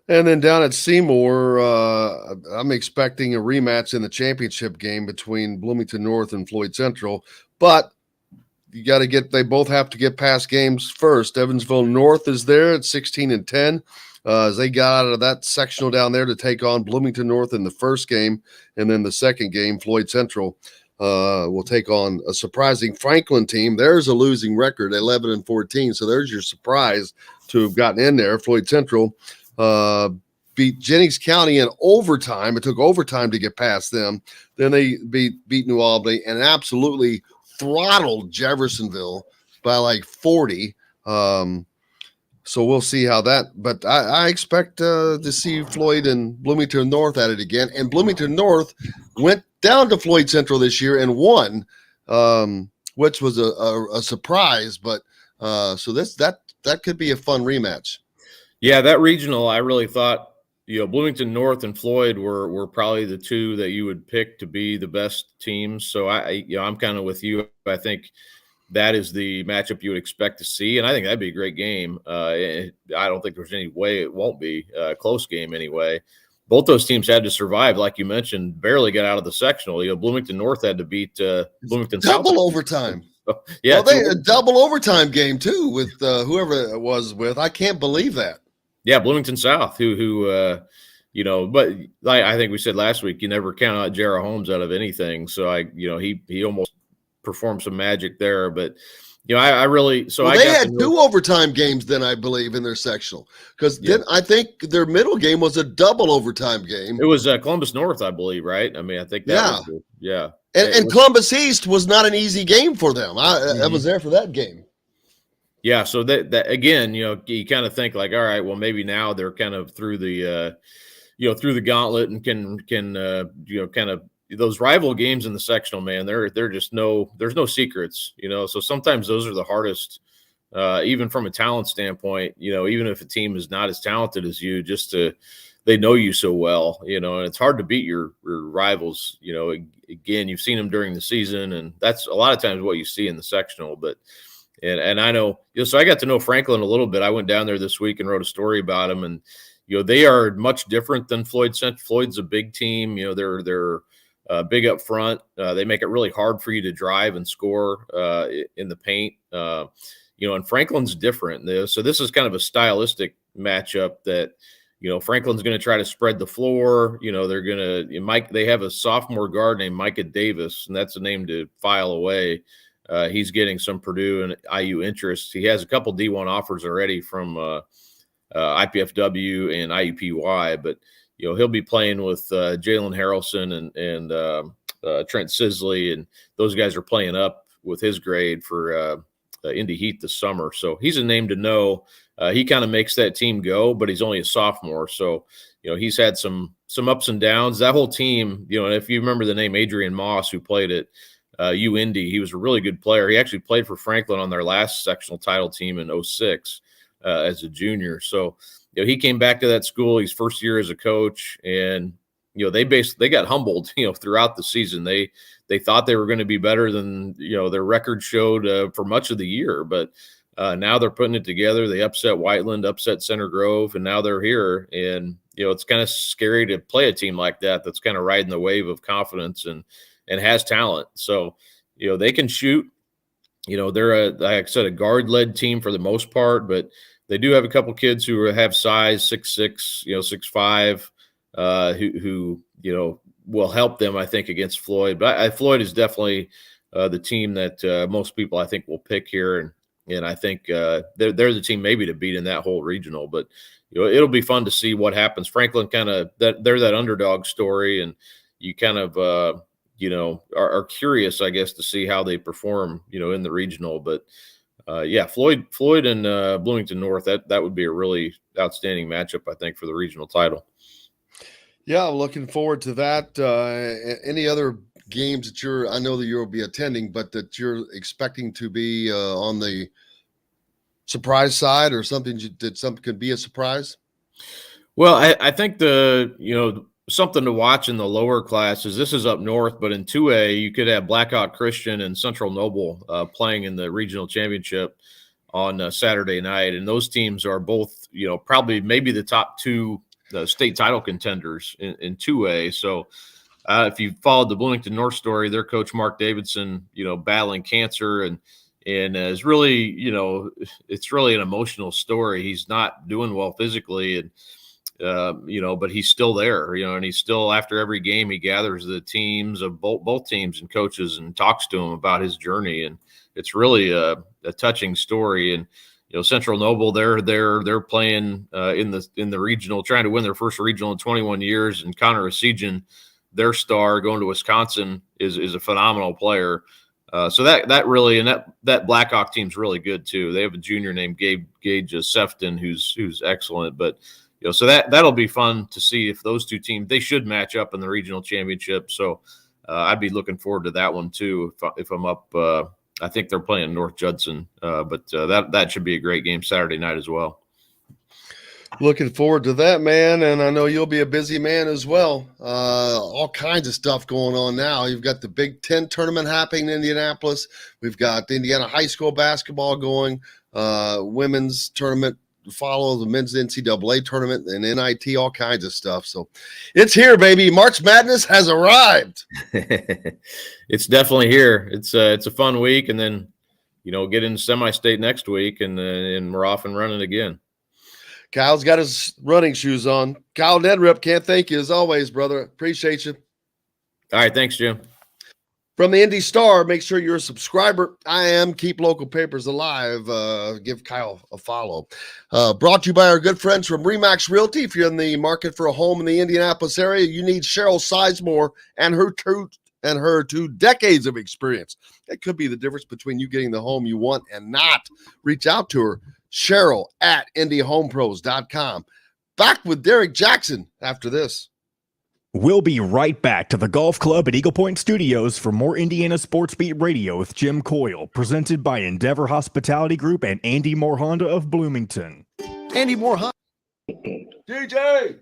And then down at Seymour, I'm expecting a rematch in the championship game between Bloomington North and Floyd Central, but they both have to get past games first. Evansville North is there at 16-10. As they got out of that sectional down there to take on Bloomington North in the first game, and then the second game, Floyd Central will take on a surprising Franklin team. There's a losing record, 11-14. So there's your surprise to have gotten in there. Floyd Central beat Jennings County in overtime. It took overtime to get past them. Then they beat New Albany and absolutely throttled Jeffersonville by like 40. So we'll see how that, but I expect to see Floyd and Bloomington North at it again. And Bloomington North went down to Floyd Central this year and won, which was a surprise. But so that could be a fun rematch. Yeah, that regional, I really thought, Bloomington North and Floyd were probably the two that you would pick to be the best teams. So I'm kind of with you. I think that is the matchup you would expect to see, and I think that'd be a great game. I don't think there's any way it won't be a close game anyway. Both those teams had to survive, like you mentioned, barely got out of the sectional. Bloomington North had to beat Bloomington South. Double overtime. Yeah, a double overtime game too with whoever it was with. I can't believe that. Yeah, Bloomington South, who but like I think we said last week, you never count out Jarrah Holmes out of anything. So he almost performed some magic there, but I really they had two overtime games then, I believe, in their sectional, because then I think their middle game was a double overtime game. It was Columbus North, I believe, right? I mean, I think that was and Columbus East was not an easy game for them. I was there for that game. Yeah, so that again, you kind of think like, all right, well, maybe now they're kind of through the through the gauntlet and can kind of. Those rival games in the sectional, man, they're just there's no secrets, so sometimes those are the hardest, even from a talent standpoint, even if a team is not as talented as you, they know you so well, and it's hard to beat your rivals, again, you've seen them during the season, and that's a lot of times what you see in the sectional, but and I know, so I got to know Franklin a little bit. I went down there this week and wrote a story about them, and, they are much different than Floyd. Floyd's a big team, they're big up front. They make it really hard for you to drive and score in the paint. And Franklin's different. So this is kind of a stylistic matchup that, Franklin's going to try to spread the floor. They're going to they have a sophomore guard named Micah Davis, and that's a name to file away. He's getting some Purdue and IU interest. He has a couple D1 offers already from IPFW and IUPUI, but he'll be playing with Jalen Harrelson and Trent Sisley, and those guys are playing up with his grade for Indy Heat this summer. So he's a name to know. He kind of makes that team go, but he's only a sophomore. So, he's had some ups and downs. That whole team, and if you remember the name Adrian Moss, who played at Indy, he was a really good player. He actually played for Franklin on their last sectional title team in 2006 as a junior. So, he came back to that school his first year as a coach, and they got humbled throughout the season. They thought they were going to be better than their record showed for much of the year, but now they're putting it together. They upset Whiteland, upset Center Grove, and now they're here. And it's kind of scary to play a team like that that's kind of riding the wave of confidence and has talent. So they can shoot. They're like I said, a guard-led team for the most part, but they do have a couple kids who have size, 6'6", 6'5", who will help them, I think, against Floyd. But Floyd is definitely the team that most people, I think, will pick here. And I think they're the team maybe to beat in that whole regional. But it'll be fun to see what happens. Franklin they're that underdog story, and you kind of are curious, I guess, to see how they perform, in the regional. But Floyd and Bloomington North, that would be a really outstanding matchup, I think, for the regional title. Yeah, I'm looking forward to that. Any other games that I know that you'll be attending, but that you're expecting to be on the surprise side, or something could be a surprise? Well, I think something to watch in the lower classes. This is up north, but in 2A, you could have Blackhawk Christian and Central Noble playing in the regional championship on Saturday night. And those teams are both, probably maybe the top two state title contenders in 2A. So if you followed the Bloomington North story, their coach, Mark Davidson, battling cancer and is really, it's really an emotional story. He's not doing well physically, and but he's still there, and he's still, after every game, he gathers the teams of both teams and coaches and talks to them about his journey. And it's really a touching story. And, Central Noble, they're playing in the regional, trying to win their first regional in 21 years. And Connor Asijan, their star going to Wisconsin, is a phenomenal player. So that really, and that Blackhawk team's really good too. They have a junior named Gage Sefton, who's excellent. But so that'll be fun to see if those two teams, they should match up in the regional championship. So I'd be looking forward to that one too if I'm up. I think they're playing North Judson, but that should be a great game Saturday night as well. Looking forward to that, man. And I know you'll be a busy man as well. All kinds of stuff going on now. You've got the Big Ten tournament happening in Indianapolis. We've got the Indiana high school basketball going, women's tournament follow, the men's NCAA tournament, and NIT, all kinds of stuff. So it's here, baby. March Madness has arrived. It's definitely here. It's a fun week, and then get into semi-state next week, and we're off and running again. Kyle's got his running shoes on. Kyle Neddenriep, can't thank you as always, brother. Appreciate you. All right, thanks, Jim. From the Indy Star, make sure you're a subscriber. I am. Keep local papers alive. Give Kyle a follow. Brought to you by our good friends from Remax Realty. If you're in the market for a home in the Indianapolis area, you need Cheryl Sizemore and her 2 decades of experience. That could be the difference between you getting the home you want and not. Reach out to her, Cheryl at IndyHomePros.com. Back with Derrick Jackson after this. We'll be right back to the Golf Club at Eagle Point Studios for more Indiana Sports Beat Radio with Jim Coyle, presented by Endeavor Hospitality Group and Andy Moore Honda of Bloomington. Andy Moore Honda. DJ!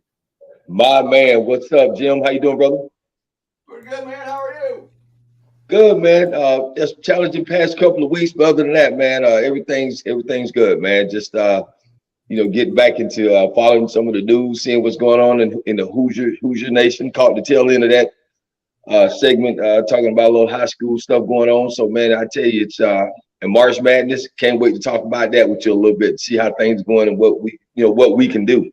My man, what's up, Jim? How you doing, brother? Pretty good, man. How are you? Good, man. It's a challenging past couple of weeks, but other than that, man, everything's good, man. Just get back into following some of the news, seeing what's going on in the Hoosier Nation. Caught the tail end of that segment, talking about a little high school stuff going on. So, man, I tell you, it's in March Madness. Can't wait to talk about that with you a little bit, see how things are going and what we can do.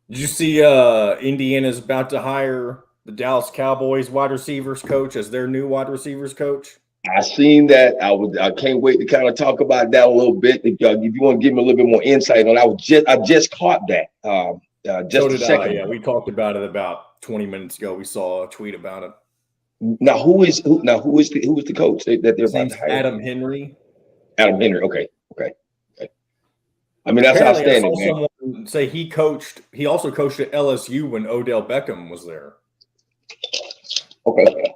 Did you see Indiana's about to hire the Dallas Cowboys wide receivers coach as their new wide receivers coach? I seen that. I can't wait to kind of talk about that a little bit. If you want to give me a little bit more insight on, I just caught that. Just a second. Yeah, we talked about it about 20 minutes ago. We saw a tweet about it. Now, who is the coach that they're about to hire? Adam Henry. Adam Henry. Okay. I mean, that's outstanding, I saw someone say he also coached at LSU when Odell Beckham was there. Okay.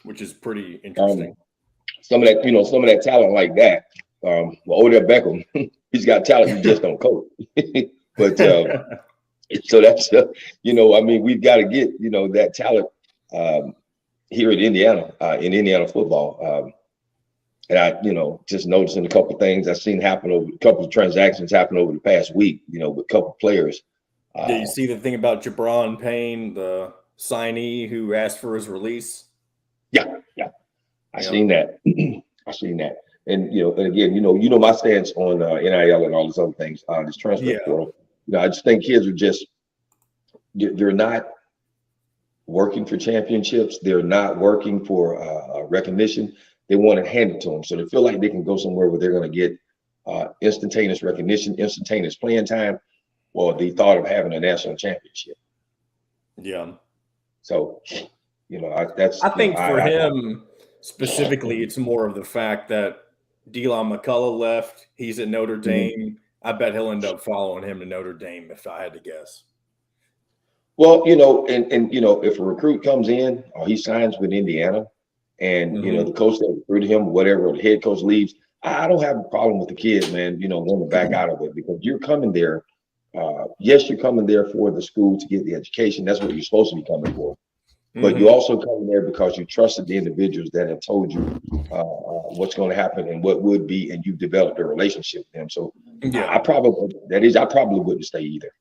Which is pretty interesting. Some of that talent like that. Odell Beckham, he's got talent, he just don't coach. But so that's I mean, we've got to get that talent here in Indiana football. And I just noticing a couple of things I've seen happen over a couple of transactions happen over the past week. With a couple of players. Did you see the thing about Jabron Payne, the signee who asked for his release? Yeah. I seen that. And and again, my stance on NIL and all these other things. This transfer portal. I just think kids are they're not working for championships. They're not working for recognition. They want to hand it to them. So they feel like they can go somewhere where they're going to get instantaneous recognition, instantaneous playing time, or the thought of having a national championship. Yeah. So, I think for him specifically, it's more of the fact that Delon McCullough left. He's at Notre Dame. I bet he'll end up following him to Notre Dame if I had to guess. Well, and if a recruit comes in or he signs with Indiana and, the coach that recruited him, whatever, the head coach leaves, I don't have a problem with the kids, man, wanting to back out of it because you're coming there. Yes, you're coming there for the school to get the education. That's what you're supposed to be coming for. But you also come there because you trusted the individuals that have told you what's going to happen and what would be, and you've developed a relationship with them. So I probably wouldn't stay either.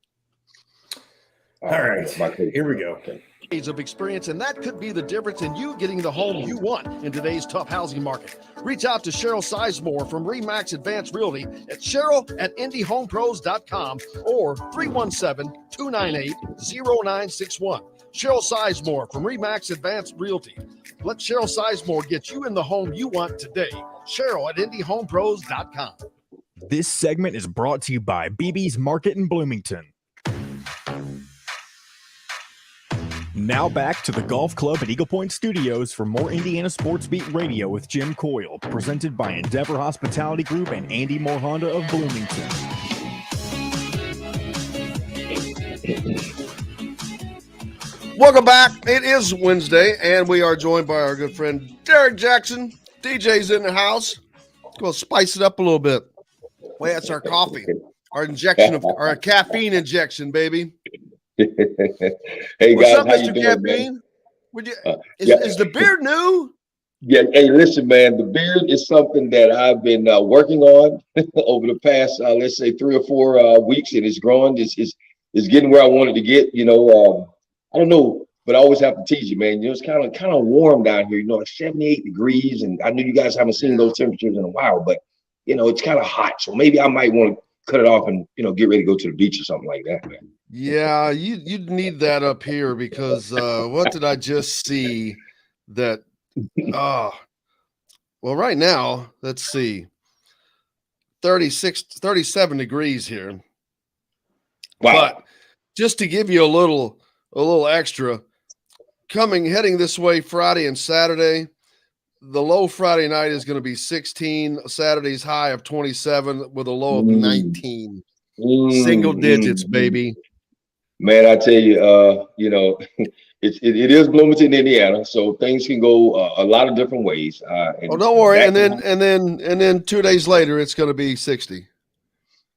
All right, here we go. Okay. Of experience, and that could be the difference in you getting the home you want in today's tough housing market. Reach out to Cheryl Sizemore from Remax Advanced Realty at Cheryl@IndyHomePros.com or 317-298-0961. Cheryl Sizemore from Remax Advanced Realty. Let Cheryl Sizemore get you in the home you want today. Cheryl@IndyHomePros.com. This segment is brought to you by BB's Market in Bloomington. Now back to the Golf Club at Eagle Point Studios for more Indiana Sports Beat Radio with Jim Coyle, presented by Endeavor Hospitality Group and Andy Moore Honda of Bloomington. Welcome back. It is Wednesday, and we are joined by our good friend Derrick Jackson. DJ's in the house. We'll spice it up a little bit. Well, that's our coffee, our caffeine injection, baby. Hey, what's guys, up, how Mr. you doing, Caffeine? man? Is the beard new? Yeah. Hey, listen, man. The beard is something that I've been working on over the past, let's say, 3 or 4 weeks, and it's growing. It's getting where I wanted to get. I don't know, but I always have to tease you, man. It's kind of warm down here. It's 78 degrees, and I know you guys haven't seen those temperatures in a while, but it's kind of hot. So maybe I might want to cut it off and get ready to go to the beach or something like that, man. Yeah, you'd need that up here because what did I just see that well, right now, let's see. 37 degrees here. Wow. But just to give you a little extra, heading this way Friday and Saturday, the low Friday night is going to be 16, Saturday's high of 27 with a low of 19. Single digits, baby. Man, I tell you, it is Bloomington, Indiana, so things can go a lot of different ways. Don't worry. And then 2 days later, it's going to be 60.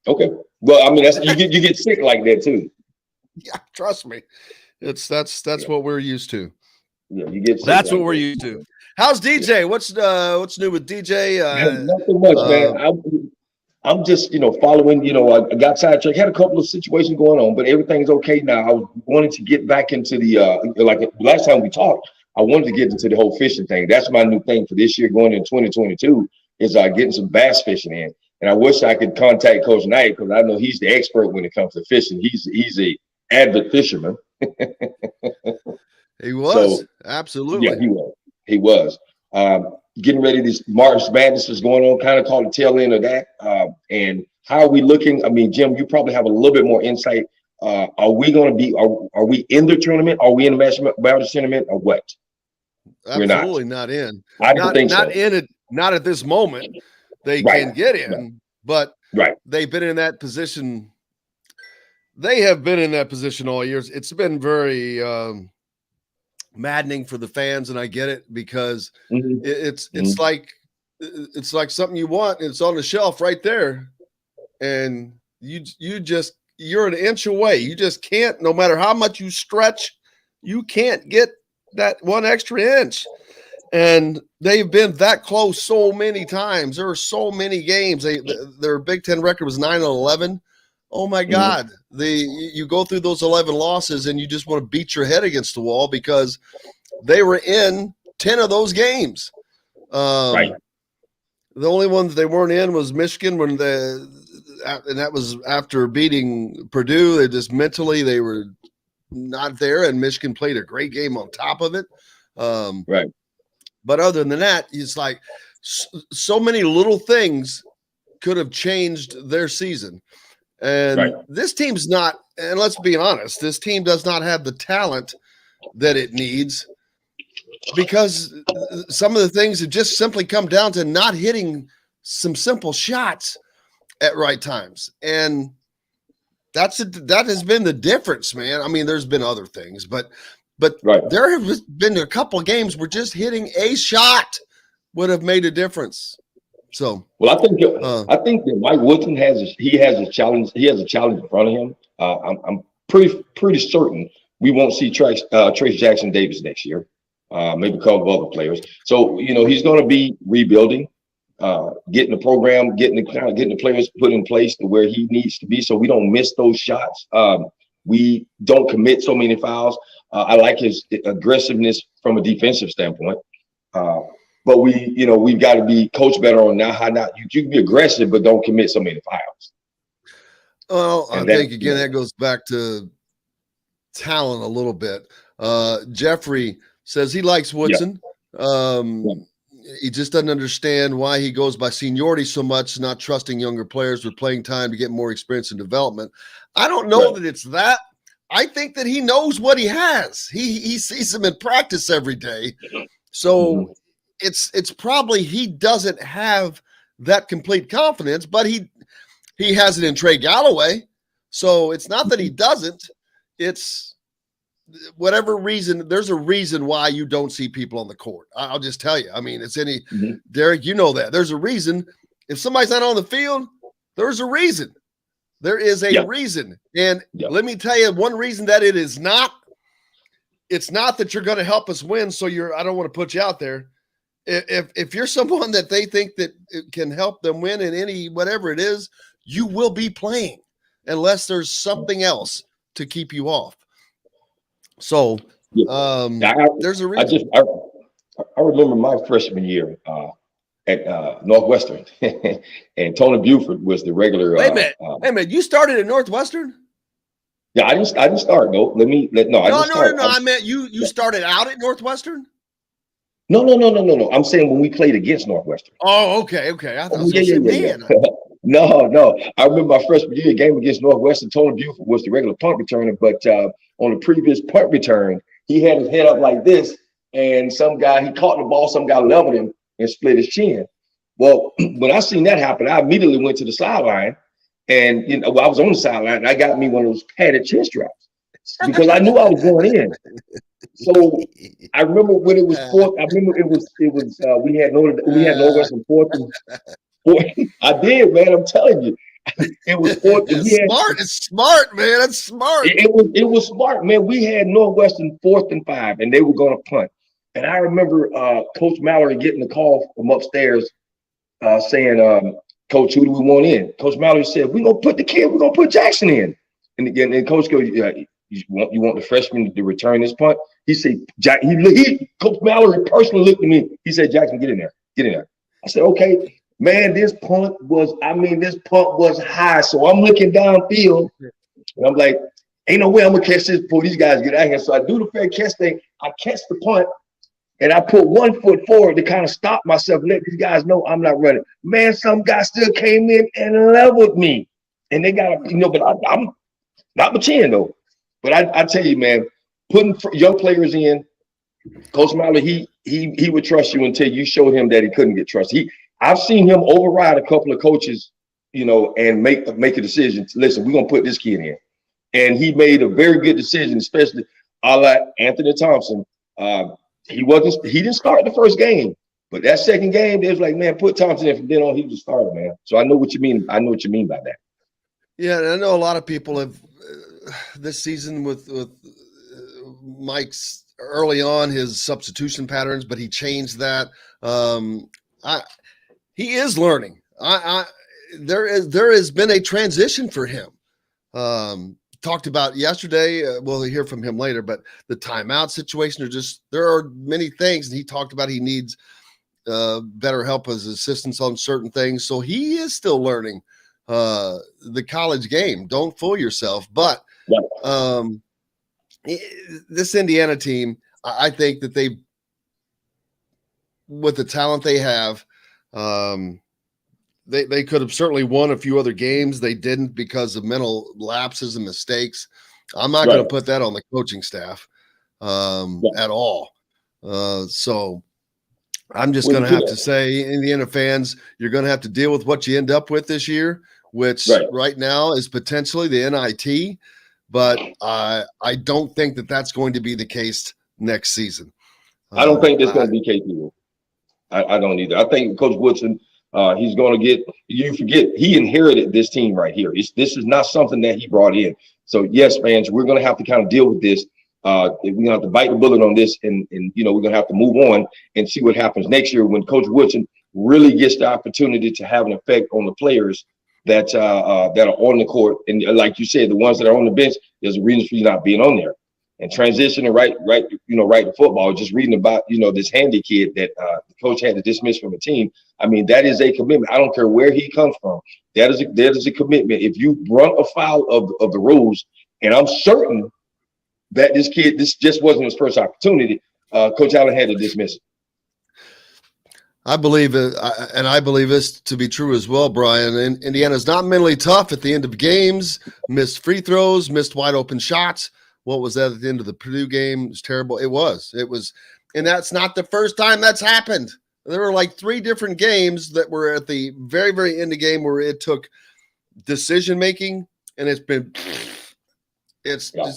Okay. Well, I mean, you get sick like that too. Yeah, trust me. That's what we're used to. Yeah, you get sick. That's what we're used to. How's DJ? What's new with DJ? Not so much, man. I'm just, following, I got sidetracked, had a couple of situations going on, but everything's okay now. I wanted to get back into the, like last time we talked, I wanted to get into the whole fishing thing. That's my new thing for this year going into 2022 is getting some bass fishing in. And I wish I could contact Coach Knight because I know he's the expert when it comes to fishing. He's a avid fisherman. He was. Absolutely. Yeah, he was. Getting ready, this March Madness is going on, kind of called the tail end of that. And how are we looking? I mean, Jim, you probably have a little bit more insight. Are we going to be, are we in the tournament? Are we in the Madness tournament or what? Absolutely not in. I don't think so. Not in it, not at this moment. They can get in, but they've been in that position. They have been in that position all years. It's been very maddening for the fans, and I get it because it's like something you want, and it's on the shelf right there, and you're an inch away. You just can't, no matter how much you stretch, you can't get that one extra inch. And they've been that close so many times. There are so many games. Their Big Ten record was 9-11. Oh my God. You go through those 11 losses and you just want to beat your head against the wall because they were in 10 of those games. The only one that they weren't in was Michigan when and that was after beating Purdue. They just mentally they were not there, and Michigan played a great game on top of it. Right. But other than that, it's like so many little things could have changed their season. And this team's not, and let's be honest, this team does not have the talent that it needs, because some of the things have just simply come down to not hitting some simple shots at right times. And that has been the difference, man. I mean, there's been other things, but there have been a couple of games where just hitting a shot would have made a difference. So, well, I think that Mike Woodson has a challenge. He has a challenge in front of him. I'm pretty certain we won't see Trace Jackson Davis next year. Maybe a couple of other players. So he's going to be rebuilding, getting the program, getting the players put in place to where he needs to be, so we don't miss those shots. We don't commit so many fouls. I like his aggressiveness from a defensive standpoint. But we've got to be coached better on how not you can be aggressive, but don't commit so many fouls. Well, I think again that goes back to talent a little bit. Jeffrey says he likes Woodson. He just doesn't understand why he goes by seniority so much, not trusting younger players with playing time to get more experience and development. I don't know that it's that. I think that he knows what he has. He sees him in practice every day. So it's probably he doesn't have that complete confidence, but he has it in Trey Galloway. So it's not that he doesn't. It's whatever reason. There's a reason why you don't see people on the court. I'll just tell you. I mean, it's Derrick, you know that. There's a reason. If somebody's not on the field, there's a reason. There is a reason. And let me tell you one reason that it is not. It's not that you're going to help us win. So I don't want to put you out there. If you're someone that they think that it can help them win in any whatever it is, you will be playing unless there's something else to keep you off. So there's a reason. I remember my freshman year at Northwestern, and Tony Buford was the regular. Wait a minute, you started at Northwestern? Yeah, I didn't start. No, No. I meant you started out at Northwestern. No. I'm saying when we played against Northwestern. Oh, okay. I thought No. I remember my freshman year game against Northwestern. Tony Buford was the regular punt returner, but on the previous punt return, he had his head up like this, and he caught the ball. Some guy leveled him and split his chin. Well, when I seen that happen, I immediately went to the sideline, and I was on the sideline, and I got me one of those padded chin straps because I knew I was going in. So I remember when it was fourth. I remember it was we had Northwestern fourth. I did, man. I'm telling you, it was fourth. It's smart, man. It's smart. It was smart, man. We had Northwestern 4th and 5, and they were going to punt. And I remember Coach Mallory getting the call from upstairs saying, "Coach, who do we want in?" Coach Mallory said, "We're gonna put the kid. We're gonna put Jackson in." And again, Coach goes, "You want the freshman to return this punt?" He said, Coach Mallory personally looked at me. He said, "Jackson, get in there." I said, "Okay." Man, this punt was high. So I'm looking downfield, and I'm like, ain't no way I'm gonna catch this before these guys get out here. So I do the fair catch thing. I catch the punt, and I put 1 foot forward to kind of stop myself, let these guys know I'm not running. Man, some guy still came in and leveled me. And they got but I'm not my chin though. But I tell you, man, putting young players in, Coach Mallory, he would trust you until you showed him that he couldn't get trusted. I've seen him override a couple of coaches, and make a decision. Listen, we're gonna put this kid in, and he made a very good decision, especially a la Anthony Thompson. He didn't start the first game, but that second game, they was like, man, put Thompson in from then on. He was a starter, man. So I know what you mean. I know what you mean by that. Yeah, and I know a lot of people have this season with Mike's early on his substitution patterns, but he changed that. He is learning. There has been a transition for him. Talked about yesterday. We'll hear from him later, but the timeout situation there are many things, and he talked about he needs better help as assistance on certain things. So he is still learning the college game. Don't fool yourself. But this Indiana team, I think that with the talent they have, they could have certainly won a few other games. They didn't because of mental lapses and mistakes. I'm not going to put that on the coaching staff at all. So I'm just going to have to say, Indiana fans, you're going to have to deal with what you end up with this year, which right now is potentially the NIT. But I don't think that that's going to be the case next season. I don't think that's going to be the case either. I don't either. I think Coach Woodson, he's going to get – you forget, he inherited this team right here. This is not something that he brought in. So, yes, fans, we're going to have to kind of deal with this. We're going to have to bite the bullet on this, and we're going to have to move on and see what happens next year when Coach Woodson really gets the opportunity to have an effect on the players that are on the court. And like you said, the ones that are on the bench, there's a reason for you not being on there. And transitioning right to football, just reading about, this handy kid that the coach had to dismiss from the team. I mean, that is a commitment. I don't care where he comes from. That is a commitment. If you run afoul of the rules, and I'm certain that this just wasn't his first opportunity, Coach Allen had to dismiss it. I believe it, and I believe this to be true as well, Brian. And Indiana's not mentally tough at the end of games, missed free throws, missed wide open shots. What was that at the end of the Purdue game? It was terrible. It was, and that's not the first time that's happened. There were like 3 different games that were at the very, very end of the game where it took decision-making, and it's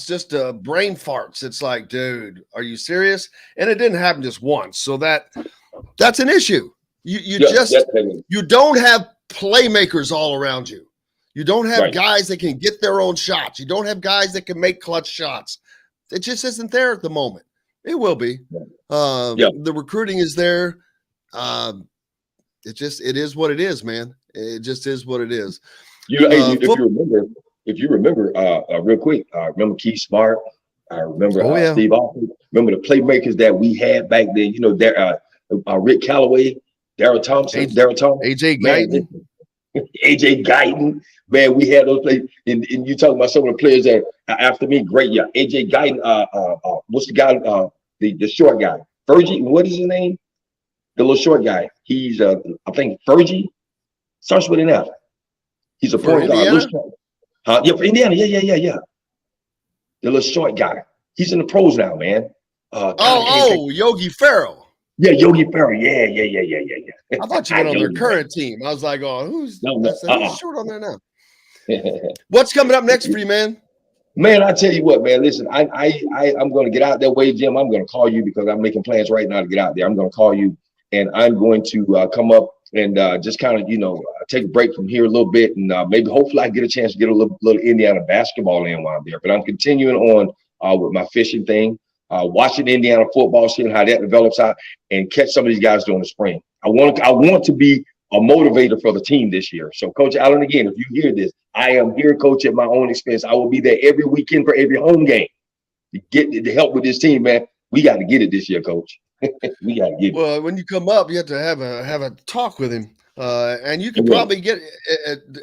just brain farts. It's like, dude, are you serious? And it didn't happen just once. So that's an issue. You don't have playmakers all around you. You don't have guys that can get their own shots. You don't have guys that can make clutch shots. It just isn't there at the moment. It will be. The recruiting is there. It is what it is, man. It just is what it is. If you remember, real quick, remember Keith Smart. I remember Steve Austin. Remember the playmakers that we had back then. Rick Callaway, Darryl Thompson, AJ Guyton. AJ Guyton, man, we had those players. And you talking about some of the players that after me, great. Yeah, AJ Guyton. What's the guy? The short guy, Fergie. What is his name? The little short guy. He's I think Fergie starts with an F. He's a point guard. Yeah, for Indiana. Yeah. The little short guy. He's in the pros now, man. Yogi Ferrell. Yeah, Yogi Ferrell. Yeah. I thought you meant on their current team. I was like, who's short on there now? What's coming up next for you, man? Man, I tell you what, man. Listen, I'm going to get out that way, Jim. I'm going to call you because I'm making plans right now to get out there. I'm going to call you, and I'm going to come up and just kind of, take a break from here a little bit, and maybe hopefully I get a chance to get a little Indiana basketball in while I'm there. But I'm continuing on with my fishing thing. Watching Indiana football, seeing how that develops out, and catch some of these guys during the spring. I want to be a motivator for the team this year. So, Coach Allen, again, if you hear this, I am here, Coach, at my own expense. I will be there every weekend for every home game to help with this team, man. We got to get it this year, Coach. We got to get it. Well, when you come up, you have to have a talk with him, and you can probably get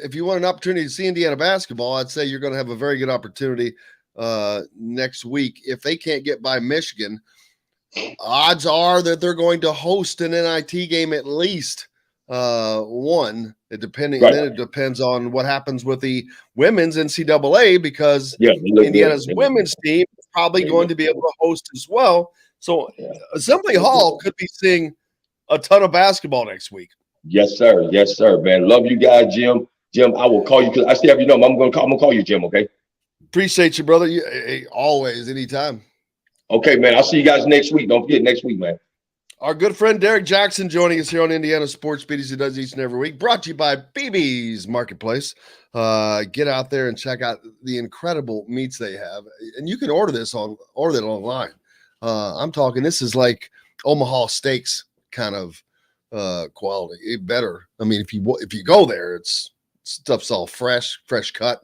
if you want an opportunity to see Indiana basketball. I'd say you're going to have a very good opportunity next week. If they can't get by Michigan, odds are that they're going to host an NIT game at least one. And then it depends on what happens with the women's NCAA, because Indiana's women's team is probably going to be able to host as well. So Assembly Hall could be seeing a ton of basketball next week. Yes, sir, man. Love you guys, Jim. I will call you because I still have your number. I'm gonna call you, Jim. Okay. Appreciate you, brother. Always, anytime. Okay, man. I'll see you guys next week. Don't forget next week, man. Our good friend Derrick Jackson joining us here on Indiana Sports Beat, as he does each and every week. Brought to you by BB's Marketplace. Get out there and check out the incredible meats they have, and you can order that online. I'm talking. This is like Omaha Steaks kind of quality. It better. I mean, if you go there, stuff's all fresh cut,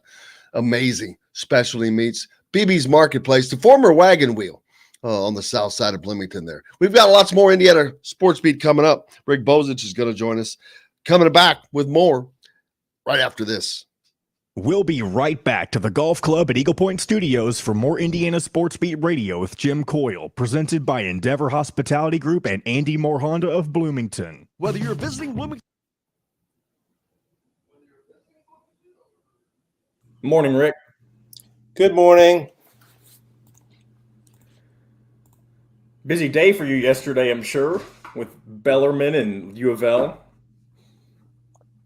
amazing. Specialty meats, BB's Marketplace, the former Wagon Wheel on the south side of Bloomington there. We've got lots more Indiana Sports Beat coming up. Rick Bozich is going to join us. Coming back with more right after this. We'll be right back to the Golf Club at Eagle Point Studios for more Indiana Sports Beat Radio with Jim Coyle, presented by Endeavor Hospitality Group and Andy Moore Honda of Bloomington. Whether you're visiting Bloomington. Morning, Rick. Good morning. Busy day for you yesterday, I'm sure, with Bellarmine and U of L.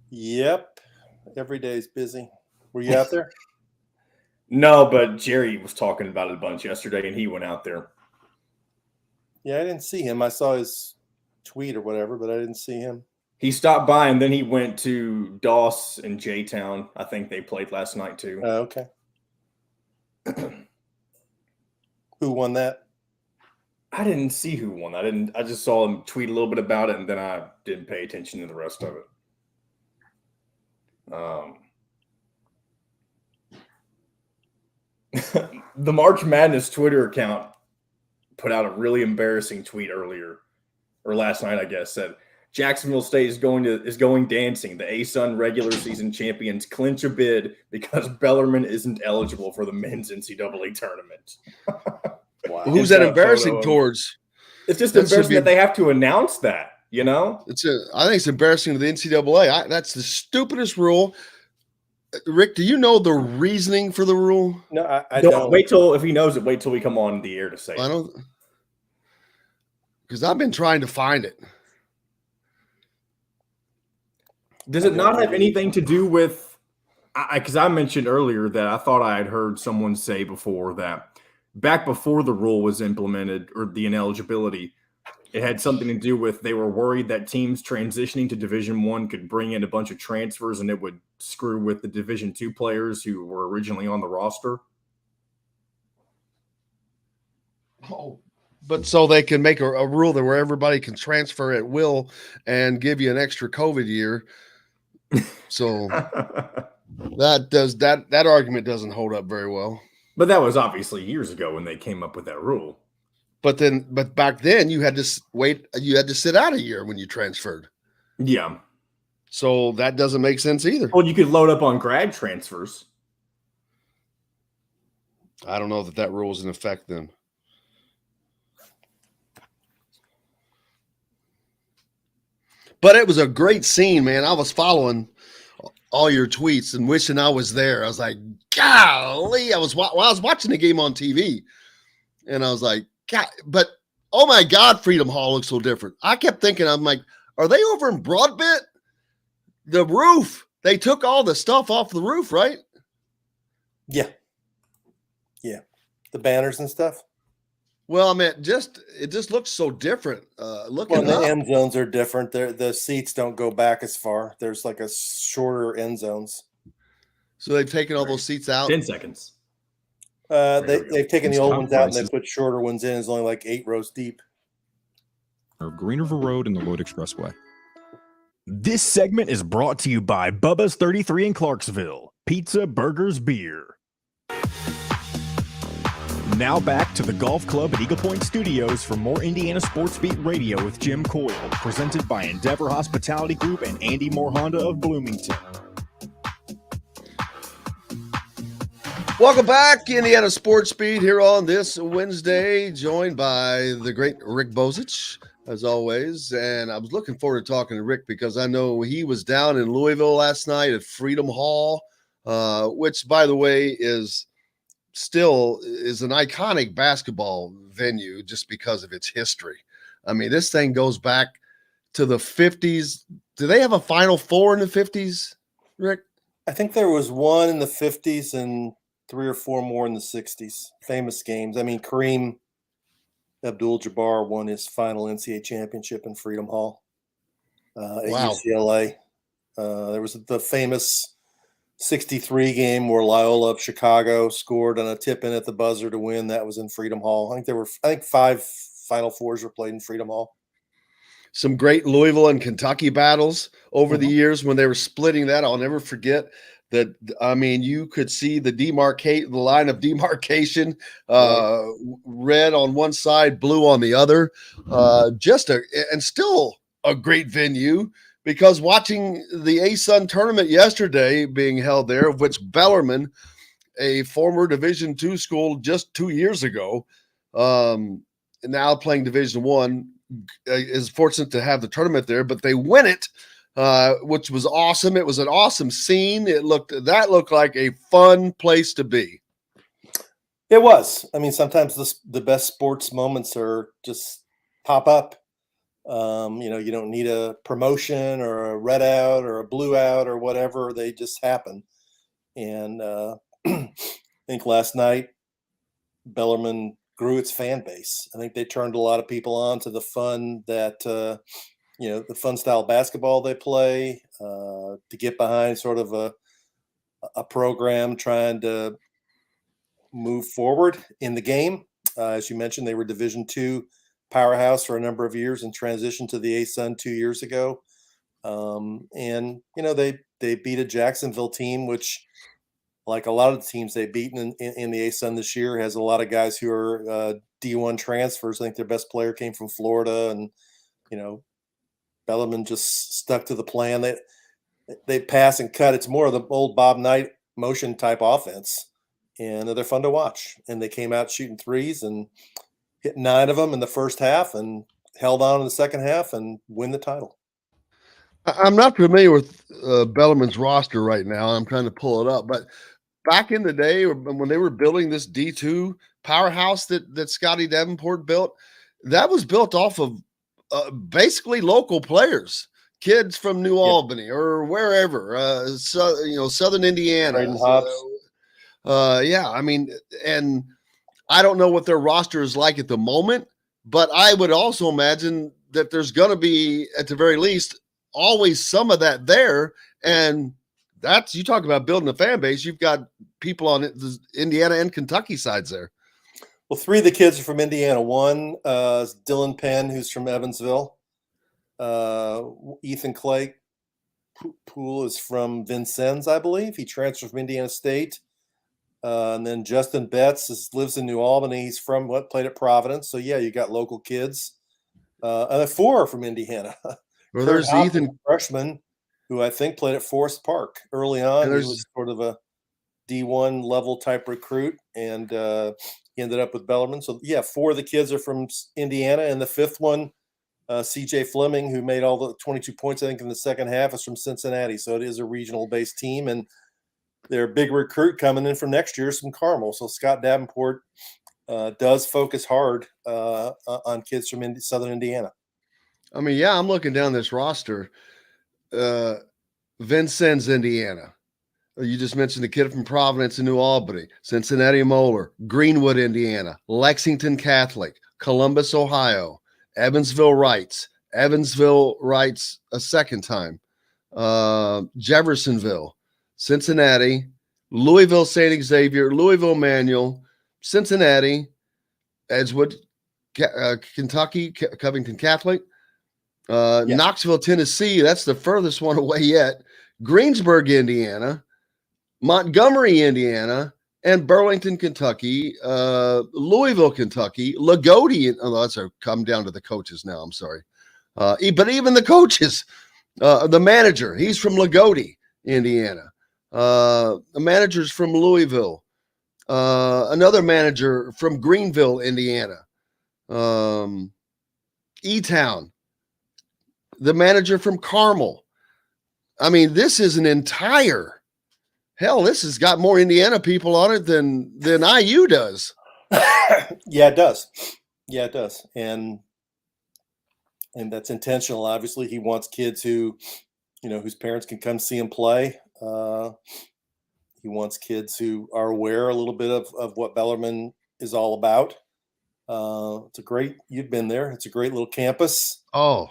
Yep. Every day is busy. Were you out there? No, but Jerry was talking about it a bunch yesterday, and he went out there. Yeah, I didn't see him. I saw his tweet or whatever, but I didn't see him. He stopped by, and then he went to Doss and J-Town. I think they played last night, too. Okay. Who won that? I didn't see who won. I just saw him tweet a little bit about it, and then I didn't pay attention to the rest of it. The March Madness Twitter account put out a really embarrassing tweet last night, I guess, said Jacksonville State is going dancing. The ASUN regular season champions clinch a bid because Bellarmine isn't eligible for the men's NCAA tournament. Wow. Who's that embarrassing towards? It's just embarrassing that they have to announce that, you know? I think it's embarrassing to the NCAA. That's the stupidest rule. Rick, do you know the reasoning for the rule? No, I don't. Wait till, if he knows it, wait till we come on the air to say I don't, because I've been trying to find it. Does it not have anything to do with, because I mentioned earlier that I thought I had heard someone say before that back before the rule was implemented, or the ineligibility, it had something to do with they were worried that teams transitioning to Division I could bring in a bunch of transfers and it would screw with the Division II players who were originally on the roster. Oh, but so they can make a rule that where everybody can transfer at will and give you an extra COVID year. So that argument doesn't hold up very well. But that was obviously years ago when they came up with that rule. But back then you had to wait. You had to sit out a year when you transferred. Yeah. So that doesn't make sense either. Well, you could load up on grad transfers. I don't know that rule is in effect then. But it was a great scene, man. I was following all your tweets and wishing I was there. I was like, golly. I was watching the game on TV, and I was like, God, but oh my God, Freedom Hall looks so different. I kept thinking, I'm like, are they over in Broadbent? The roof. They took all the stuff off the roof, right? Yeah. Yeah. The banners and stuff. Well, I mean, it just looks so different. The end zones are different. The seats don't go back as far. There's like a shorter end zones. So they've taken all those seats out. 10 seconds. They've taken the old ones out and they put shorter ones in. It's only like 8 rows deep. Of Green River Road and the Lloyd Expressway. This segment is brought to you by Bubba's 33 in Clarksville. Pizza, burgers, beer. Now back to the Golf Club at Eagle Point Studios for more Indiana Sports Beat Radio with Jim Coyle, presented by Endeavor Hospitality Group and Andy Moore Honda of Bloomington. Welcome back, Indiana Sports Beat, here on this Wednesday, joined by the great Rick Bozich, as always. And I was looking forward to talking to Rick because I know he was down in Louisville last night at Freedom Hall, which, by the way, is an iconic basketball venue just because of its history. I mean, this thing goes back to the 50s. Do they have a Final Four in the 50s, Rick? I think there was one in the 50s and 3 or 4 more in the 60s. Famous games. I mean, Kareem Abdul-Jabbar won his final NCAA championship in Freedom Hall at UCLA. There was the famous 63 game where Loyola of Chicago scored on a tip-in at the buzzer to win. That was in Freedom Hall. I think 5 Final Fours were played in Freedom Hall. Some great Louisville and Kentucky battles over the years when they were splitting that. I'll never forget that. I mean, you could see the line of demarcation, red on one side, blue on the other. And still a great venue because watching the ASUN tournament yesterday being held there, of which Bellarmine, a former Division II school just 2 years ago, now playing Division I, is fortunate to have the tournament there, but they win it, which was awesome. It was an awesome scene. That looked like a fun place to be. It was. I mean, sometimes the best sports moments are just pop up. You don't need a promotion or a red out or a blue out or whatever. They just happen. And I think last night Bellarmine grew its fan base. I think they turned a lot of people on to the fun that the fun style basketball they play, to get behind sort of a program trying to move forward in the game. As you mentioned, they were Division II powerhouse for a number of years and transitioned to the ASUN 2 years ago. They beat a Jacksonville team, which, like a lot of the teams they've beaten in the ASUN this year, has a lot of guys who are D1 transfers. I think their best player came from Florida, and Bellarmine just stuck to the plan. They pass and cut. It's more of the old Bob Knight motion type offense, and they're fun to watch. And they came out shooting threes and hit 9 of them in the first half and held on in the second half and win the title. I'm not familiar with Bellarmine's roster right now. I'm trying to pull it up, but back in the day when they were building this D2 powerhouse that Scotty Davenport built, that was built off of basically local players, kids from New Albany or wherever, Southern Indiana. I mean, and I don't know what their roster is like at the moment, but I would also imagine that there's going to be, at the very least, always some of that there. And that's, you talk about building a fan base. You've got people on the Indiana and Kentucky sides there. Well, 3 of the kids are from Indiana. One is Dylan Penn, who's from Evansville. Ethan Clay Poole is from Vincennes, I believe. He transferred from Indiana State. And then Justin Betts lives in New Albany. He's played at Providence. So, yeah, you got local kids. And the 4 are from Indiana. Well, there's Ethan, freshman, who I think played at Forest Park early on. He was sort of a D1 level type recruit, and he ended up with Bellarmine. So, yeah, 4 of the kids are from Indiana, and the 5th one, CJ Fleming, who made all the 22 points, I think, in the second half, is from Cincinnati. So it is a regional-based team, and their big recruit coming in from next year is from Carmel. So Scott Davenport does focus hard on kids from Southern Indiana. I mean, yeah, I'm looking down this roster. Vincennes, Indiana. You just mentioned the kid from Providence and New Albany, Cincinnati Moeller, Greenwood, Indiana, Lexington Catholic, Columbus, Ohio, Evansville Rights a second time, Jeffersonville, Cincinnati, Louisville St. Xavier, Louisville Manual, Cincinnati, Edgewood, Kentucky, Covington Catholic, Knoxville, Tennessee, that's the furthest one away yet, Greensburg, Indiana, Montgomery, Indiana, and Burlington, Kentucky, Louisville, Kentucky, Lagodi. Come down to the coaches now. I'm sorry. But even the coaches, the manager, he's from Lagodi, Indiana. The manager's from Louisville. Another manager from Greenville, Indiana. E-Town. The manager from Carmel. I mean, this is an entire this has got more Indiana people on it than IU does. Yeah, it does. Yeah, it does. And that's intentional. Obviously, he wants kids who, whose parents can come see him play. He wants kids who are aware a little bit of what Bellarmine is all about. You've been there. It's a great little campus. Oh,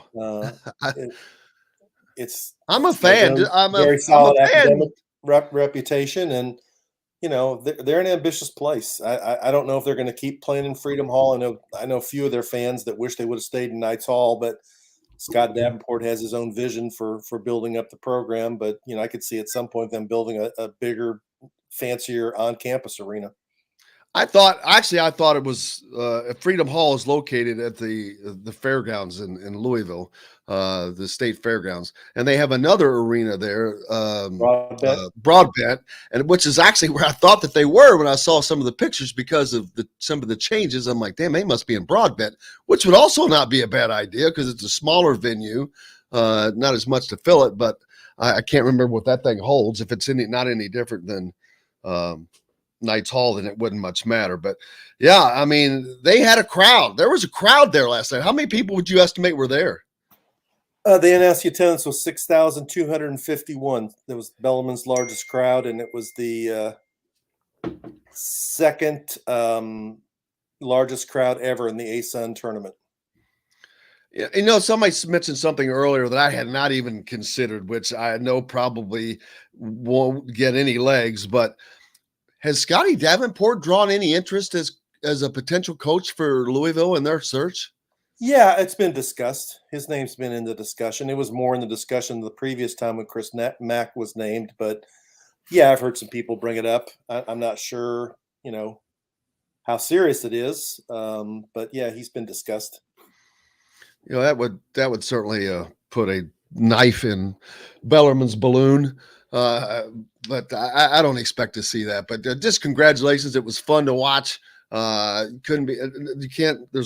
I'm a fan. I'm very a solid fan. academic reputation, and they're an ambitious place. I don't know if they're going to keep playing in Freedom Hall. I know a few of their fans that wish they would have stayed in Knights Hall, but Scott Davenport has his own vision for building up the program. But I could see at some point them building a bigger, fancier on-campus arena. I thought it was Freedom Hall is located at the fairgrounds in Louisville, the state fairgrounds, and they have another arena there, Broadbent, and which is actually where I thought that they were when I saw some of the pictures because of some of the changes. I'm like, damn, they must be in Broadbent, which would also not be a bad idea because it's a smaller venue, not as much to fill it, but I can't remember what that thing holds. If it's not any different than Knights Hall, then it wouldn't much matter. But yeah, I mean, they had a crowd. There was a crowd there last night. How many people would you estimate were there? The announced attendance was 6,251. That was Bellarmine's largest crowd, and it was the second largest crowd ever in the ASUN tournament. Yeah, somebody mentioned something earlier that I had not even considered, which I know probably won't get any legs, but has Scotty Davenport drawn any interest as a potential coach for Louisville in their search? Yeah, it's been discussed. His name's been in the discussion. It was more in the discussion the previous time when Chris Mack was named, but yeah, I've heard some people bring it up. I'm not sure, how serious it is, but yeah, he's been discussed. That would certainly put a knife in Bellarmine's balloon. But I don't expect to see that. But just congratulations. It was fun to watch. There's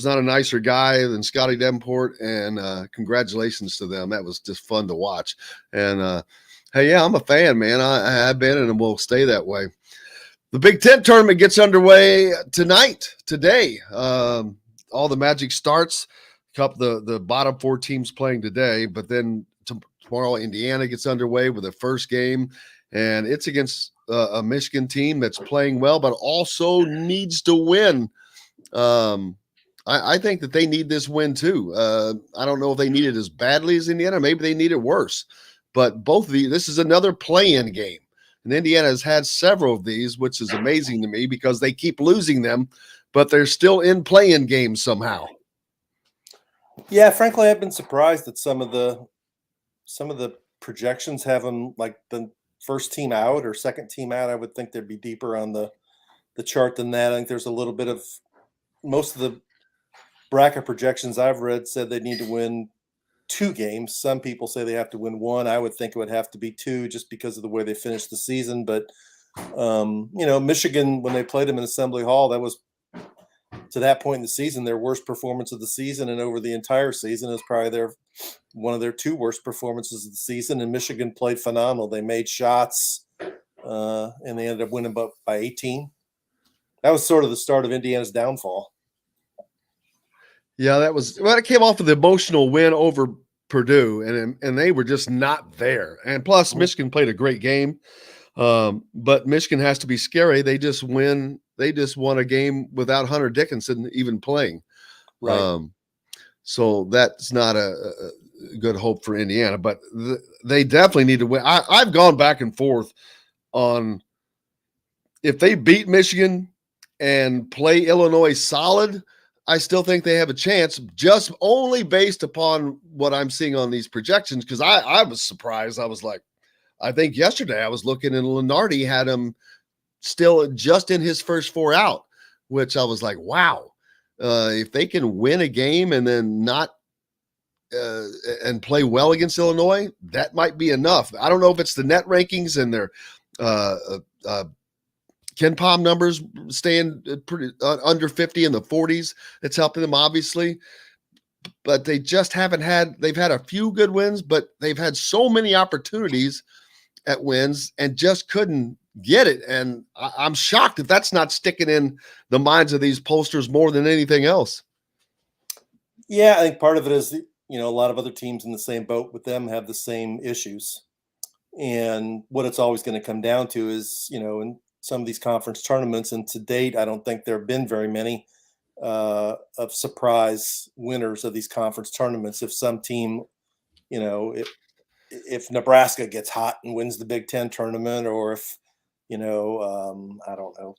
not a nicer guy than Scotty Davenport, and congratulations to them. That was just fun to watch. And hey, yeah, I'm a fan, man. I have been and will stay that way. The Big Ten tournament gets underway today. All the magic starts. The bottom four teams playing today, but then tomorrow Indiana gets underway with the first game, and it's against a Michigan team that's playing well, but also needs to win. I think that they need this win too. I don't know if they need it as badly as Indiana. Maybe they need it worse, but this is another play-in game, and Indiana has had several of these, which is amazing to me because they keep losing them, but they're still in play-in games somehow. Yeah, frankly, I've been surprised that some of the projections have them like the first team out or second team out. I would think they'd be deeper on the chart than that. I think there's a little bit of most of the bracket projections I've read said they need to win 2 games. Some people say they have to win 1. I would think it would have to be 2 just because of the way they finished the season. But Michigan, when they played them in Assembly Hall, that was to that point in the season their worst performance of the season, and over the entire season is probably one of their 2 worst performances of the season. And Michigan played phenomenal. They made shots, and they ended up winning by 18. That was sort of the start of Indiana's downfall. Yeah, it came off of the emotional win over Purdue, and they were just not there. And plus, Michigan played a great game, but Michigan has to be scary. They just won a game without Hunter Dickinson even playing. Right. So that's not a good hope for Indiana, but they definitely need to win. I've gone back and forth on if they beat Michigan and play Illinois solid, I still think they have a chance, just only based upon what I'm seeing on these projections. Because I was surprised. I was like, I think yesterday I was looking and Lenardi had him still just in his first 4 out, which I was like, wow, if they can win a game and then not and play well against Illinois, that might be enough. I don't know if it's the net rankings and their KenPom numbers staying pretty under 50 in the 40s. It's helping them, obviously. But they just they've had a few good wins, but they've had so many opportunities at wins and just couldn't get it. And I'm shocked that that's not sticking in the minds of these pollsters more than anything else. Yeah, I think part of it is, a lot of other teams in the same boat with them have the same issues. And what it's always going to come down to is, in some of these conference tournaments, and to date, I don't think there have been very many of surprise winners of these conference tournaments. If some team, if Nebraska gets hot and wins the Big Ten tournament, or if, I don't know,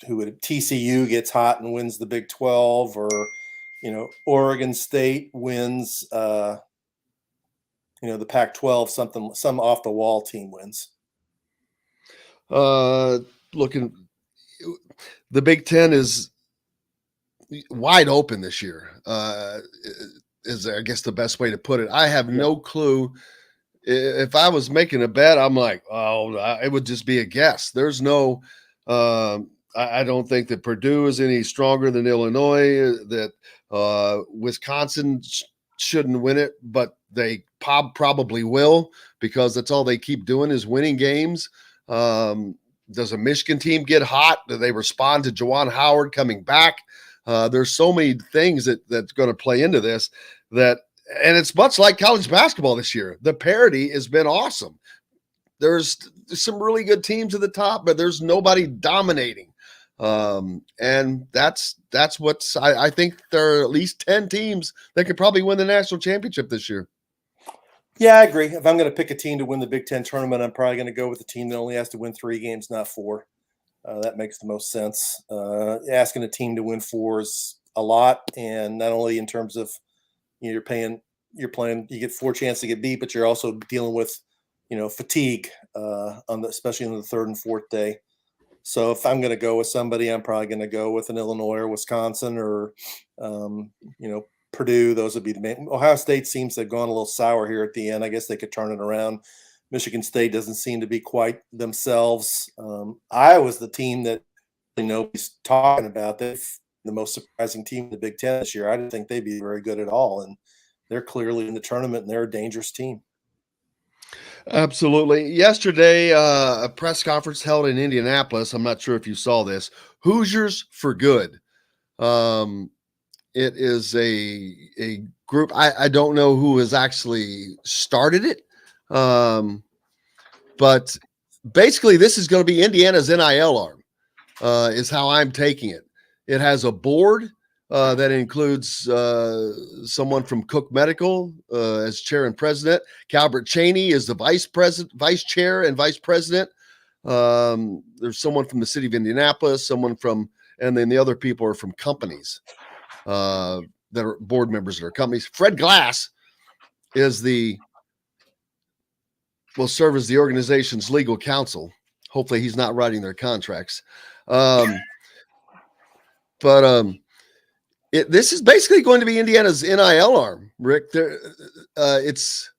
TCU gets hot and wins the Big 12, or, Oregon State wins, the Pac-12, some off the wall team wins. Looking, the Big Ten is wide open this year. Is I guess the best way to put it. I have no clue. If I was making a bet, I'm like, oh, it would just be a guess. There's no. I don't think that Purdue is any stronger than Illinois. That Wisconsin shouldn't win it, but they probably will, because that's all they keep doing is winning games. Does a Michigan team get hot? Do they respond to Juwan Howard coming back? There's so many things that's going to play into this, and it's much like college basketball this year. The parity has been awesome. There's some really good teams at the top, but there's nobody dominating. And that's what's, I think there are at least 10 teams that could probably win the national championship this year. Yeah, I agree. If I'm going to pick a team to win the Big Ten tournament, I'm probably going to go with a team that only has to win 3 games, not 4. That makes the most sense. Asking a team to win 4 is a lot, and not only in terms of you're playing, you get 4 chances to get beat, but you're also dealing with fatigue especially on the 3rd and 4th day. So if I'm going to go with somebody, I'm probably going to go with an Illinois or Wisconsin or Purdue. Those would be the main. Ohio State seems to have gone a little sour here at the end. I guess they could turn it around. Michigan State doesn't seem to be quite themselves. Iowa's the team that nobody's talking about. They're the most surprising team in the Big Ten this year. I didn't think they'd be very good at all, and they're clearly in the tournament, and they're a dangerous team. Absolutely. Yesterday, a press conference held in Indianapolis. I'm not sure if you saw this. Hoosiers for Good. It is a group. I don't know who has actually started it. But basically this is going to be Indiana's NIL arm, is how I'm taking it. It has a board that includes someone from Cook Medical as chair and president. Calbert Cheney is the vice chair and vice president. There's someone from the city of Indianapolis, and then the other people are from companies that are board members of their companies. Fred Glass will serve as the organization's legal counsel. Hopefully he's not writing their contracts. This is basically going to be Indiana's NIL arm, Rick. It's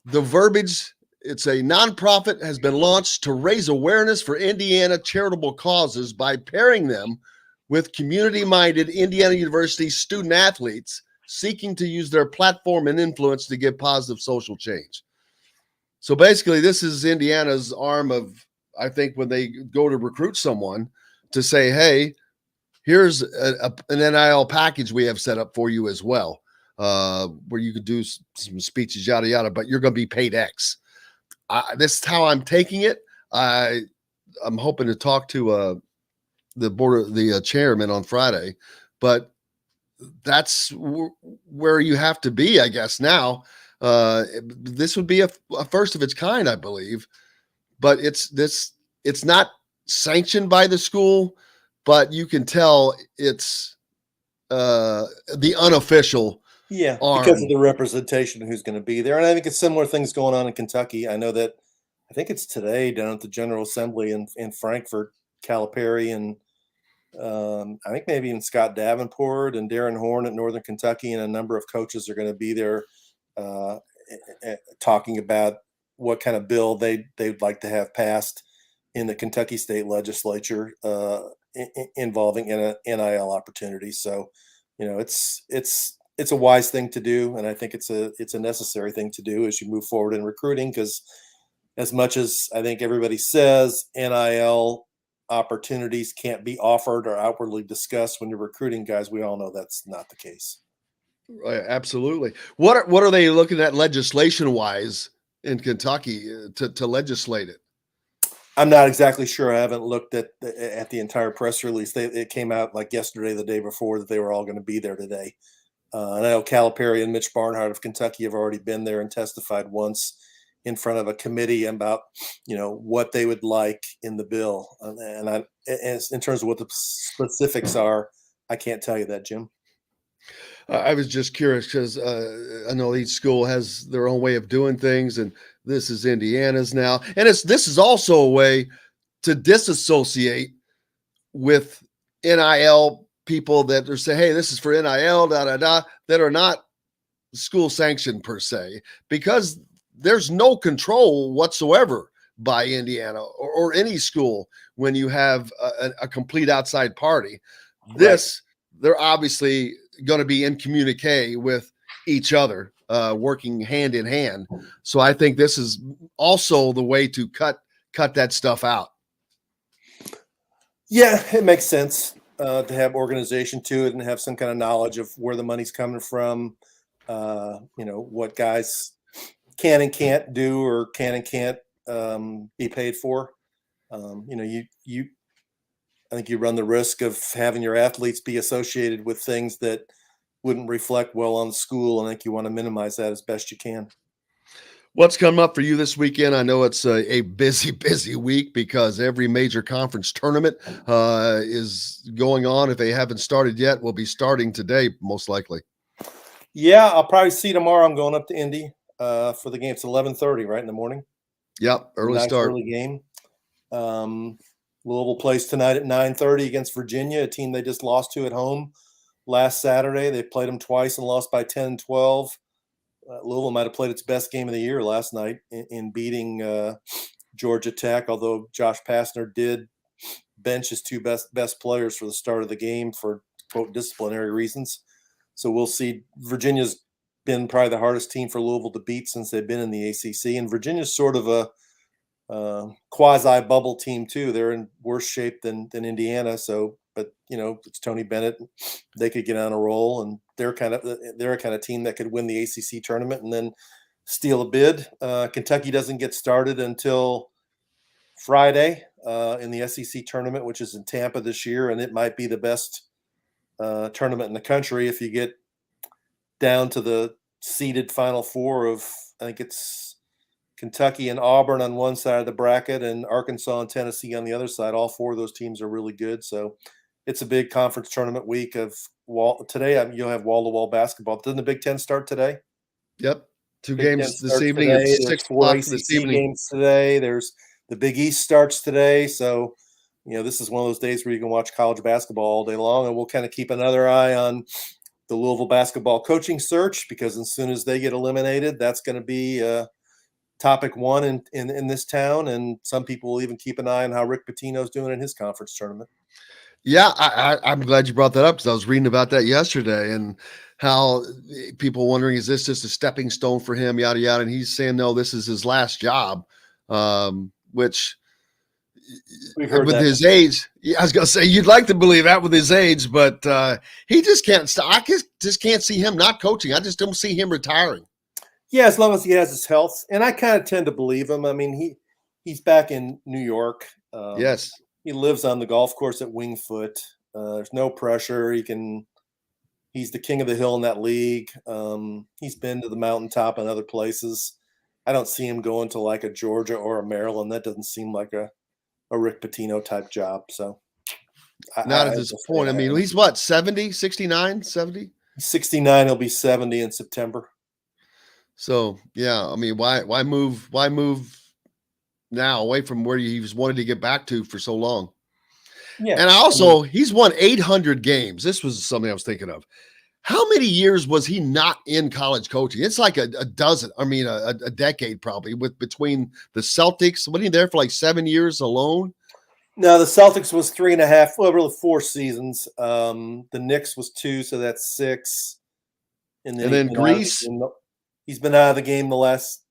the verbiage. It's a nonprofit has been launched to raise awareness for Indiana charitable causes by pairing them with community-minded Indiana University student athletes seeking to use their platform and influence to give positive social change. So basically, this is Indiana's arm of, I think, when they go to recruit someone to say, hey, here's an NIL package we have set up for you as well, where you could do some speeches, yada, yada, but you're going to be paid X. This is how I'm taking it. I'm hoping to talk to the board, the chairman on Friday, but that's where you have to be, I guess, now. This would be a first of its kind, I believe, but it's not sanctioned by the school, but you can tell it's the unofficial arm. Because of the representation of who's going to be there. And I think it's similar things going on in Kentucky. I know that I think it's today down at the General Assembly in Frankfort, Calipari, and I think maybe even Scott Davenport and Darren Horn at Northern Kentucky, and a number of coaches are going to be there talking about what kind of bill they'd like to have passed in the Kentucky State Legislature involving NIL opportunities. So, it's a wise thing to do, and I think it's a necessary thing to do as you move forward in recruiting, because as much as I think everybody says NIL opportunities can't be offered or outwardly discussed when you're recruiting guys, we all know that's not the case. Right, absolutely. What are they looking at legislation wise in Kentucky to legislate it? I'm not exactly sure. I haven't looked at the entire press release. It came out like yesterday, the day before, that they were all going to be there today. And I know Calipari and Mitch Barnhart of Kentucky have already been there and testified once in front of a committee about, what they would like in the bill. And in terms of what the specifics are, I can't tell you that, Jim. I was just curious because I know each school has their own way of doing things, and this is Indiana's now. And this is also a way to disassociate with NIL people that are saying, hey, this is for NIL, that are not school sanctioned per se, because there's no control whatsoever by Indiana or any school when you have a complete outside party. This, they're obviously going to be in communique with each other, working hand in hand. So I think this is also the way to cut that stuff out. Yeah, it makes sense to have organization to it and have some kind of knowledge of where the money's coming from, what guys can and can't do or can and can't be paid for. I think you run the risk of having your athletes be associated with things that wouldn't reflect well on the school. And I think you want to minimize that as best you can. What's come up for you this weekend? I know it's a busy, busy week because every major conference tournament is going on. If they haven't started yet, we'll be starting today, most likely. Yeah, I'll probably see tomorrow. I'm going up to Indy for the game. It's 11:30, right in the morning. Yep, nice start. Early game. Louisville plays tonight at 9:30 against Virginia, a team they just lost to at home last Saturday. They played them twice and lost by 10 and 12. Louisville might have played its best game of the year last night in beating Georgia Tech, although Josh Pastner did bench his two best players for the start of the game for, quote, disciplinary reasons. So we'll see. Virginia's been probably the hardest team for Louisville to beat since they've been in the ACC, and Virginia's sort of a quasi-bubble team too. They're in worse shape than Indiana. So, but it's Tony Bennett. They could get on a roll, and they're a kind of team that could win the ACC tournament and then steal a bid. Kentucky doesn't get started until Friday in the SEC tournament, which is in Tampa this year, and it might be the best tournament in the country if you get down to the seeded Final Four of, I think it's Kentucky and Auburn on one side of the bracket and Arkansas and Tennessee on the other side. All four of those teams are really good. So it's a big conference tournament week of today. You'll have wall-to-wall basketball. Doesn't the Big Ten start today? Yep. Two Big games this evening at 6 o'clock this evening. Games today. There's the Big East starts today. So, this is one of those days where you can watch college basketball all day long, and we'll kind of keep another eye on the Louisville basketball coaching search, because as soon as they get eliminated, that's going to be topic one in this town. And some people will even keep an eye on how Rick Pitino's doing in his conference tournament. Yeah, I'm glad you brought that up because I was reading about that yesterday and how people wondering, is this just a stepping stone for him, yada, yada. And he's saying, no, this is his last job, which with his age, I was going to say, you'd like to believe that with his age, but he just can't stop. I just can't see him not coaching. I just don't see him retiring. Yeah, as long as he has his health. And I kind of tend to believe him. I mean, he's back in New York. Yes. He lives on the golf course at Wingfoot. There's no pressure. He's the king of the hill in that league. He's been to the mountaintop and other places. I don't see him going to like a Georgia or a Maryland. That doesn't seem like a Rick Pitino type job. So not at this point. I mean, he's what, 70, 69, 70? 69. He'll be 70 in September. So yeah, I mean, why move now away from where he's wanted to get back to for so long? Yeah. And also he's won 800 games. This was something I was thinking of. How many years was he not in college coaching? It's like a dozen. I mean, a decade probably between the Celtics. Wasn't he there for like 7 years alone? No, the Celtics was 3.5, well, really 4 seasons. The Knicks was 2, so that's 6. And then Greece. He's been out of the game the last,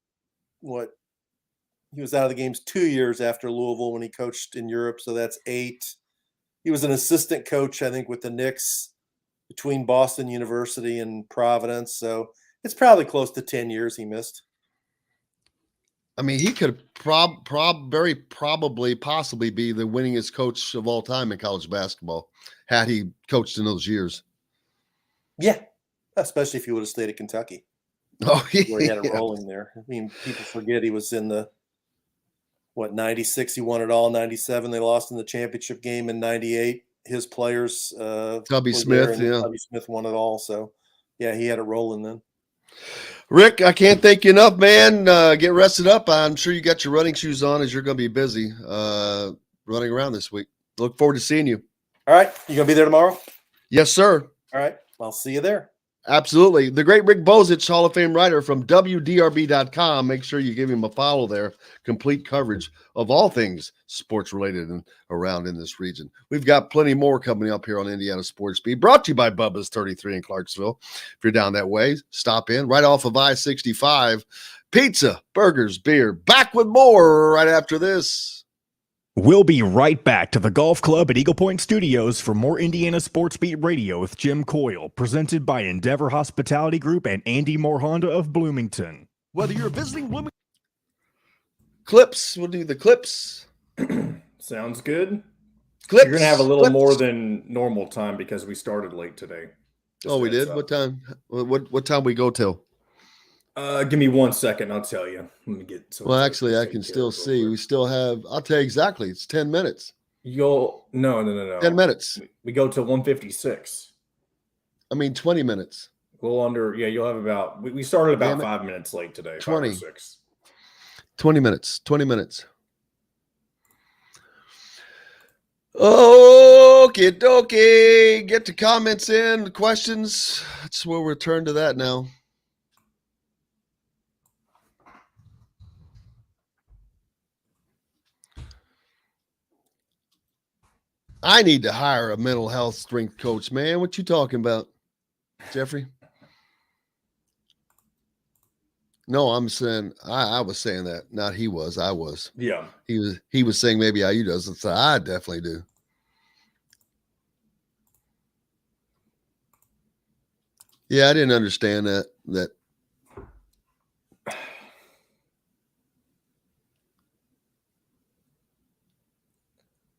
he was out of the games 2 years after Louisville when he coached in Europe, so that's 8. He was an assistant coach, I think, with the Knicks between Boston University and Providence, so it's probably close to 10 years he missed. I mean, he could very probably possibly be the winningest coach of all time in college basketball had he coached in those years. Yeah, especially if he would have stayed at Kentucky. Oh, where he had it rolling there. I mean, people forget he was in the 96. He won it all. 97, they lost in the championship game. In 98, his players, Tubby Smith, Tubby Smith won it all. So, yeah, he had it rolling then. Rick, I can't thank you enough, man. Get rested up. I'm sure you got your running shoes on as you're going to be busy running around this week. Look forward to seeing you. All right. You going to be there tomorrow? Yes, sir. All right. I'll see you there. Absolutely. The great Rick Bozich, Hall of Fame writer from WDRB.com. Make sure you give him a follow there. Complete coverage of all things sports related and around in this region. We've got plenty more coming up here on Indiana Sports Beat, brought to you by Bubba's 33 in Clarksville. If you're down that way, stop in right off of I-65. Pizza, burgers, beer. Back with more right after this. We'll be right back to the Golf Club at Eagle Point Studios for more Indiana Sports Beat Radio with Jim Coyle, presented by Endeavor Hospitality Group and Andy Moore Honda of Bloomington. Whether you're visiting Bloomington. Clips. We'll do the clips. Sounds good. Clips. You're going to have a little more than normal time because we started late today. We did? What time? What time we go till? Give me 1 second. I'll tell you. Let me get. Well, actually, I can still see. We still have. I'll tell you exactly. It's 10 minutes. No. 10 minutes. We go till 1:56. I mean, 20 minutes. A little under. Yeah, you'll have about. We started about 5 minutes late today. 20. 5 or 6. 20 minutes. 20 minutes. Okay, dokie. Get the comments in, the questions. That's where we'll turn to that now. I need to hire a mental health strength coach, man. What you talking about, Jeffrey? No, I'm saying I was saying that. Not he was. I was. Yeah. He was saying maybe how you does. So I definitely do. Yeah, I didn't understand that.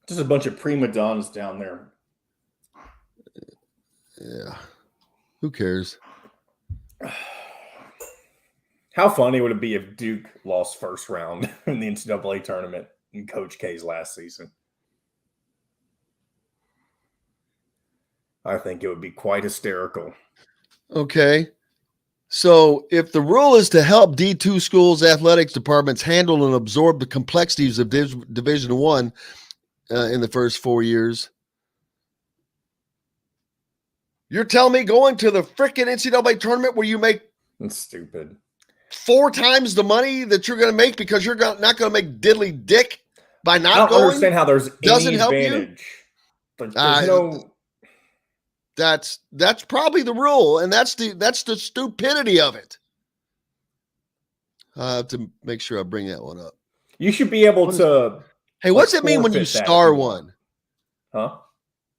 Just a bunch of prima donnas down there. Yeah. Who cares? How funny would it be if Duke lost first round in the NCAA tournament in Coach K's last season? I think it would be quite hysterical. Okay. So if the rule is to help D2 schools' athletics departments handle and absorb the complexities of Division I in the first 4 years, you're telling me going to the freaking NCAA tournament where you make That's stupid 4 times the money that you're going to make because you're not going to make diddly dick by not going? I don't understand how there's doesn't any help advantage. You? There's no. That's probably the rule, and that's the stupidity of it. I have to make sure I bring that one up. You should be able to. Hey, what's it mean when you star one? Huh?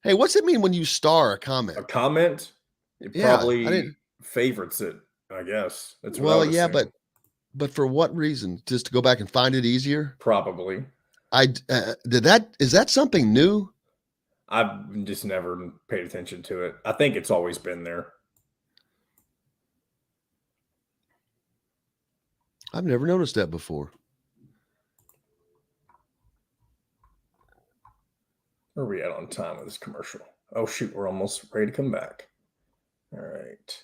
Hey, what's it mean when you star a comment? A comment? It probably favorites it, I guess. That's what I would assume. but for what reason? Just to go back and find it easier? Probably. Is that something new? I've just never paid attention to it. I think it's always been there. I've never noticed that before. Where are we at on time with this commercial? Oh, shoot. We're almost ready to come back. All right.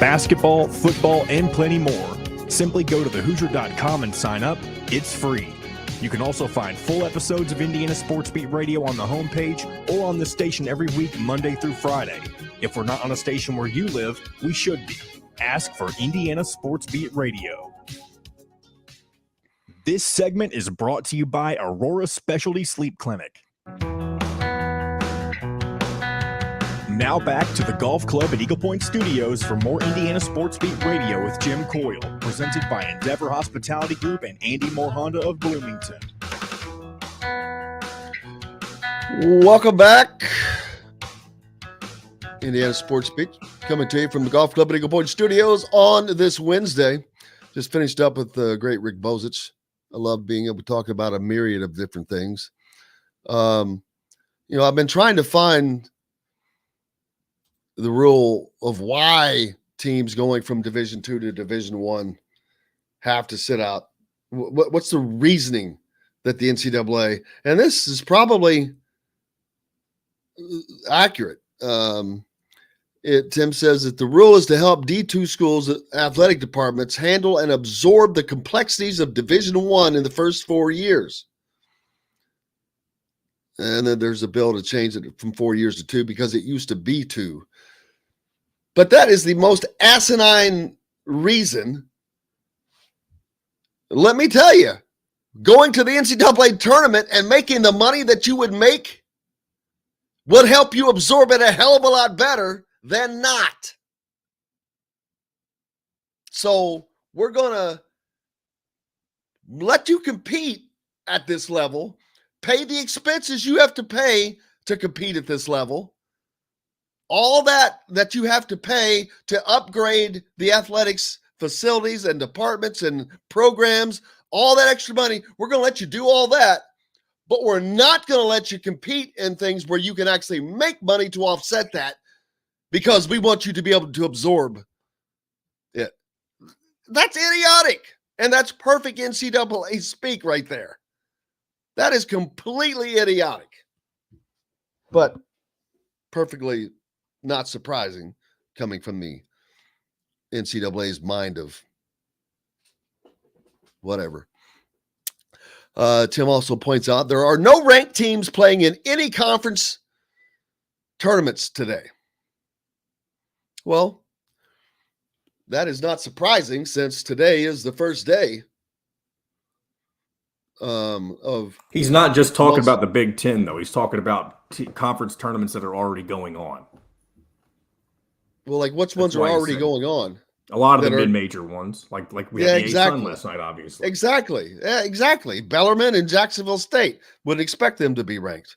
Basketball, football, and plenty more. Simply go to thehoosier.com and sign up. It's free. You can also find full episodes of Indiana Sports Beat Radio on the homepage or on the station every week, Monday through Friday. If we're not on a station where you live, we should be. Ask for Indiana Sports Beat Radio. This segment is brought to you by Aurora Specialty Sleep Clinic. Now back to the Golf Club at Eagle Point Studios for more Indiana Sports Beat Radio with Jim Coyle, presented by Endeavor Hospitality Group and Andy Moore Honda of Bloomington. Welcome back. Indiana Sports Beat coming to you from the Golf Club at Eagle Point Studios on this Wednesday. Just finished up with the great Rick Bozich. I love being able to talk about a myriad of different things. I've been trying to find the rule of why teams going from Division II to Division I have to sit out. What's the reasoning that the NCAA, and this is probably accurate. Tim says that the rule is to help D2 schools' athletic departments handle and absorb the complexities of Division I in the first 4 years. And then there's a bill to change it from 4 years to 2 because it used to be 2. But that is the most asinine reason. Let me tell you, going to the NCAA tournament and making the money that you would make would help you absorb it a hell of a lot better than not. So we're going to let you compete at this level, pay the expenses you have to pay to compete at this level. All that you have to pay to upgrade the athletics facilities and departments and programs, all that extra money, we're going to let you do all that, but we're not going to let you compete in things where you can actually make money to offset that because we want you to be able to absorb it. That's idiotic, and that's perfect NCAA speak right there. That is completely idiotic, but perfectly not surprising coming from the NCAA's mind of whatever. Tim also points out there are no ranked teams playing in any conference tournaments today. Well, that is not surprising since today is the first day of. He's not just talking about the Big Ten, though. He's talking about conference tournaments that are already going on. Well, like which ones are already going on? A lot of the mid-major ones, like we had the exactly. A-Sun last night, obviously. Exactly. Yeah, exactly. Bellarmine and Jacksonville State would expect them to be ranked.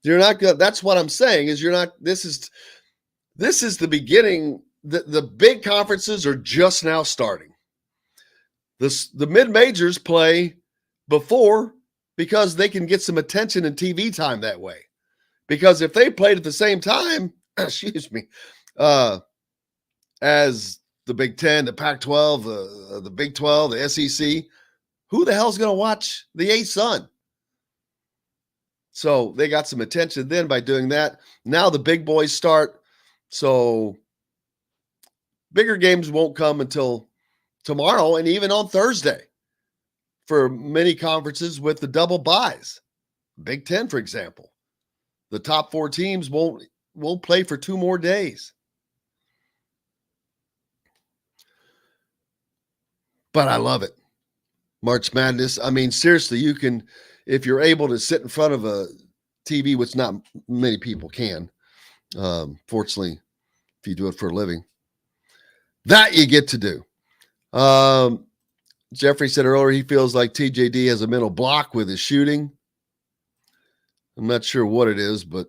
You're not good. That's what I'm saying is you're not. This is the beginning. The big conferences are just now starting. The mid-majors play before because they can get some attention and TV time that way. Because if they played at the same time, excuse me, as the Big Ten, the Pac-12, the Big 12, the SEC, who the hell's going to watch the A-Sun? So they got some attention then by doing that. Now the big boys start. So bigger games won't come until tomorrow and even on Thursday for many conferences with the double buys. Big Ten, for example. The top 4 teams won't play for 2 more days. But I love it. March Madness. I mean, seriously, you can, if you're able to sit in front of a TV, which not many people can, fortunately, if you do it for a living, that you get to do. Jeffrey said earlier he feels like TJD has a mental block with his shooting. I'm not sure what it is, but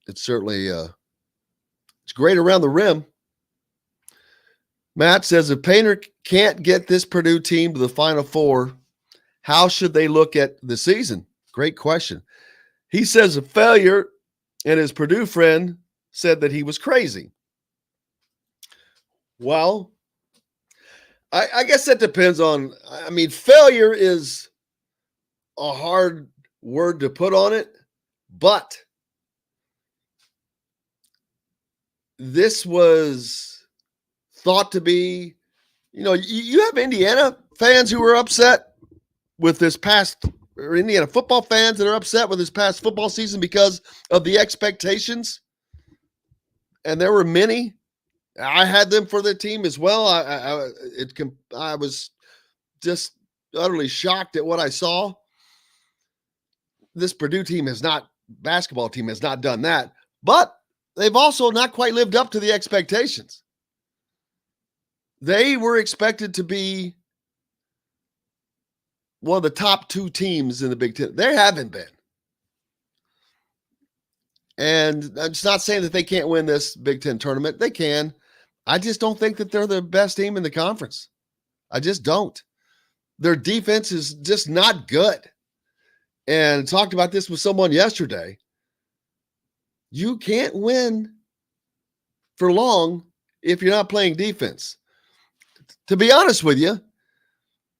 it's certainly it's great around the rim. Matt says if Painter can't get this Purdue team to the Final Four, how should they look at the season? Great question. He says a failure, and his Purdue friend said that he was crazy. Well, I guess that depends on, I mean, failure is a hard word to put on it, but this was thought to be, you have Indiana fans who are upset with this past, or Indiana football fans that are upset with this past football season because of the expectations. And there were many. I had them for the team as well. I was just utterly shocked at what I saw. This Purdue basketball team has not done that, but they've also not quite lived up to the expectations. They were expected to be one of the top 2 teams in the Big Ten. They haven't been. And I'm just not saying that they can't win this Big Ten tournament. They can. I just don't think that they're the best team in the conference. I just don't. Their defense is just not good. And I talked about this with someone yesterday. You can't win for long if you're not playing defense. To be honest with you,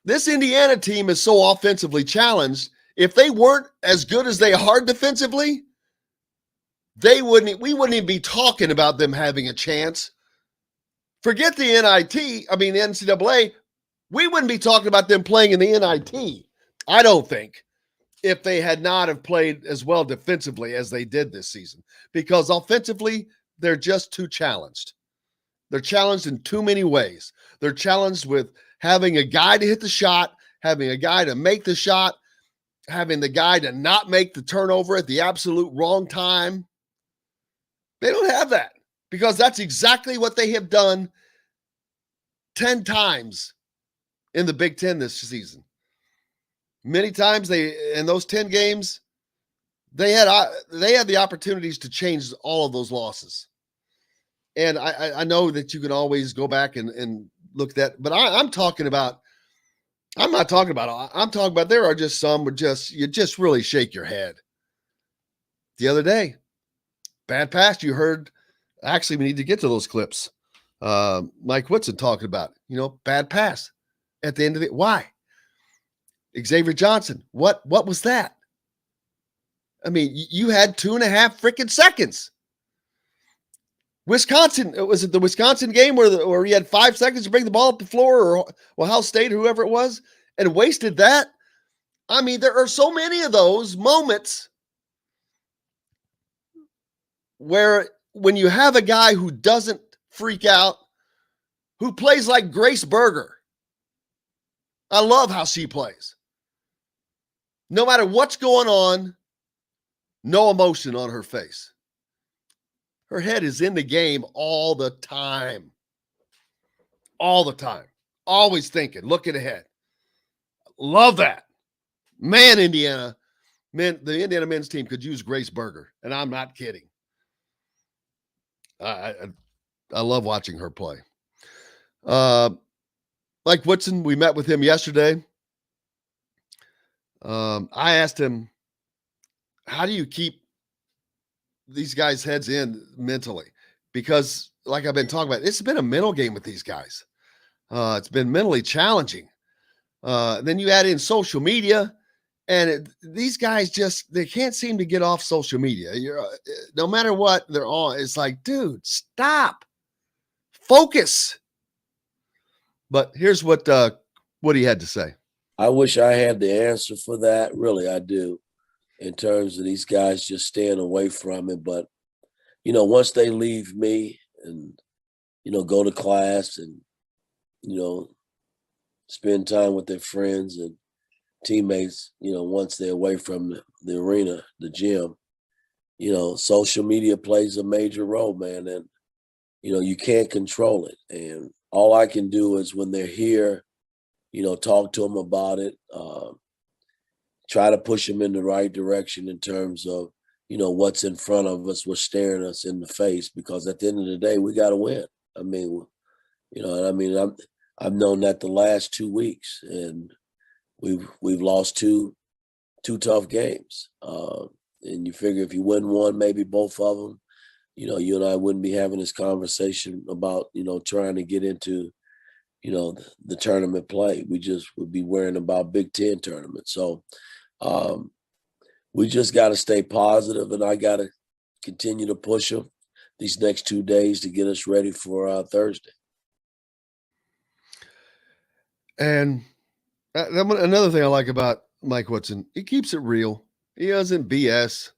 this Indiana team is so offensively challenged. If they weren't as good as they are defensively, we wouldn't even be talking about them having a chance. Forget the NCAA. We wouldn't be talking about them playing in the NIT, I don't think, if they had not have played as well defensively as they did this season, because offensively, they're just too challenged. They're challenged in too many ways. They're challenged with having a guy to hit the shot, having a guy to make the shot, having the guy to not make the turnover at the absolute wrong time. They don't have that because that's exactly what they have done 10 times in the Big Ten this season. Many times in those 10 games, they had the opportunities to change all of those losses. And I know that you can always go back and look at that, but I'm talking about there are just some where you just really shake your head. The other day, bad pass, you heard, actually we need to get to those clips. Mike Woodson talking about, bad pass at the end of it. Why? Xavier Johnson, what was that? I mean, you had 2.5 freaking seconds. Wisconsin, was it the Wisconsin game where he had 5 seconds to bring the ball up the floor, or Ohio State, or whoever it was, and wasted that? I mean, there are so many of those moments where when you have a guy who doesn't freak out, who plays like Grace Berger. I love how she plays. No matter what's going on, no emotion on her face. Her head is in the game all the time. All the time. Always thinking, looking ahead. Love that. Man, the Indiana men's team could use Grace Berger, and I'm not kidding. I love watching her play. Mike Woodson, we met with him yesterday. I asked him, how do you keep these guys' heads in mentally? Because, like I've been talking about, it's been a mental game with these guys. It's been mentally challenging. Then you add in social media, and these guys they can't seem to get off social media. No matter what they're on, it's like, dude, stop. Focus. But here's what he had to say. I wish I had the answer for that. Really, I do, in terms of these guys just staying away from it. But, once they leave me and, go to class and, spend time with their friends and teammates, once they're away from the arena, the gym, social media plays a major role, man. And, you can't control it. And all I can do is when they're here, talk to them about it, try to push them in the right direction in terms of, what's in front of us, what's staring us in the face, because at the end of the day, we got to win. I mean, I've known that the last 2 weeks, and we've lost two tough games. And you figure if you win one, maybe both of them, you and I wouldn't be having this conversation about, trying to get into, the tournament play. We just would be worrying about Big Ten tournament. So we just got to stay positive, and I got to continue to push them these next 2 days to get us ready for Thursday. And another thing I like about Mike Woodson, he keeps it real. He doesn't BS.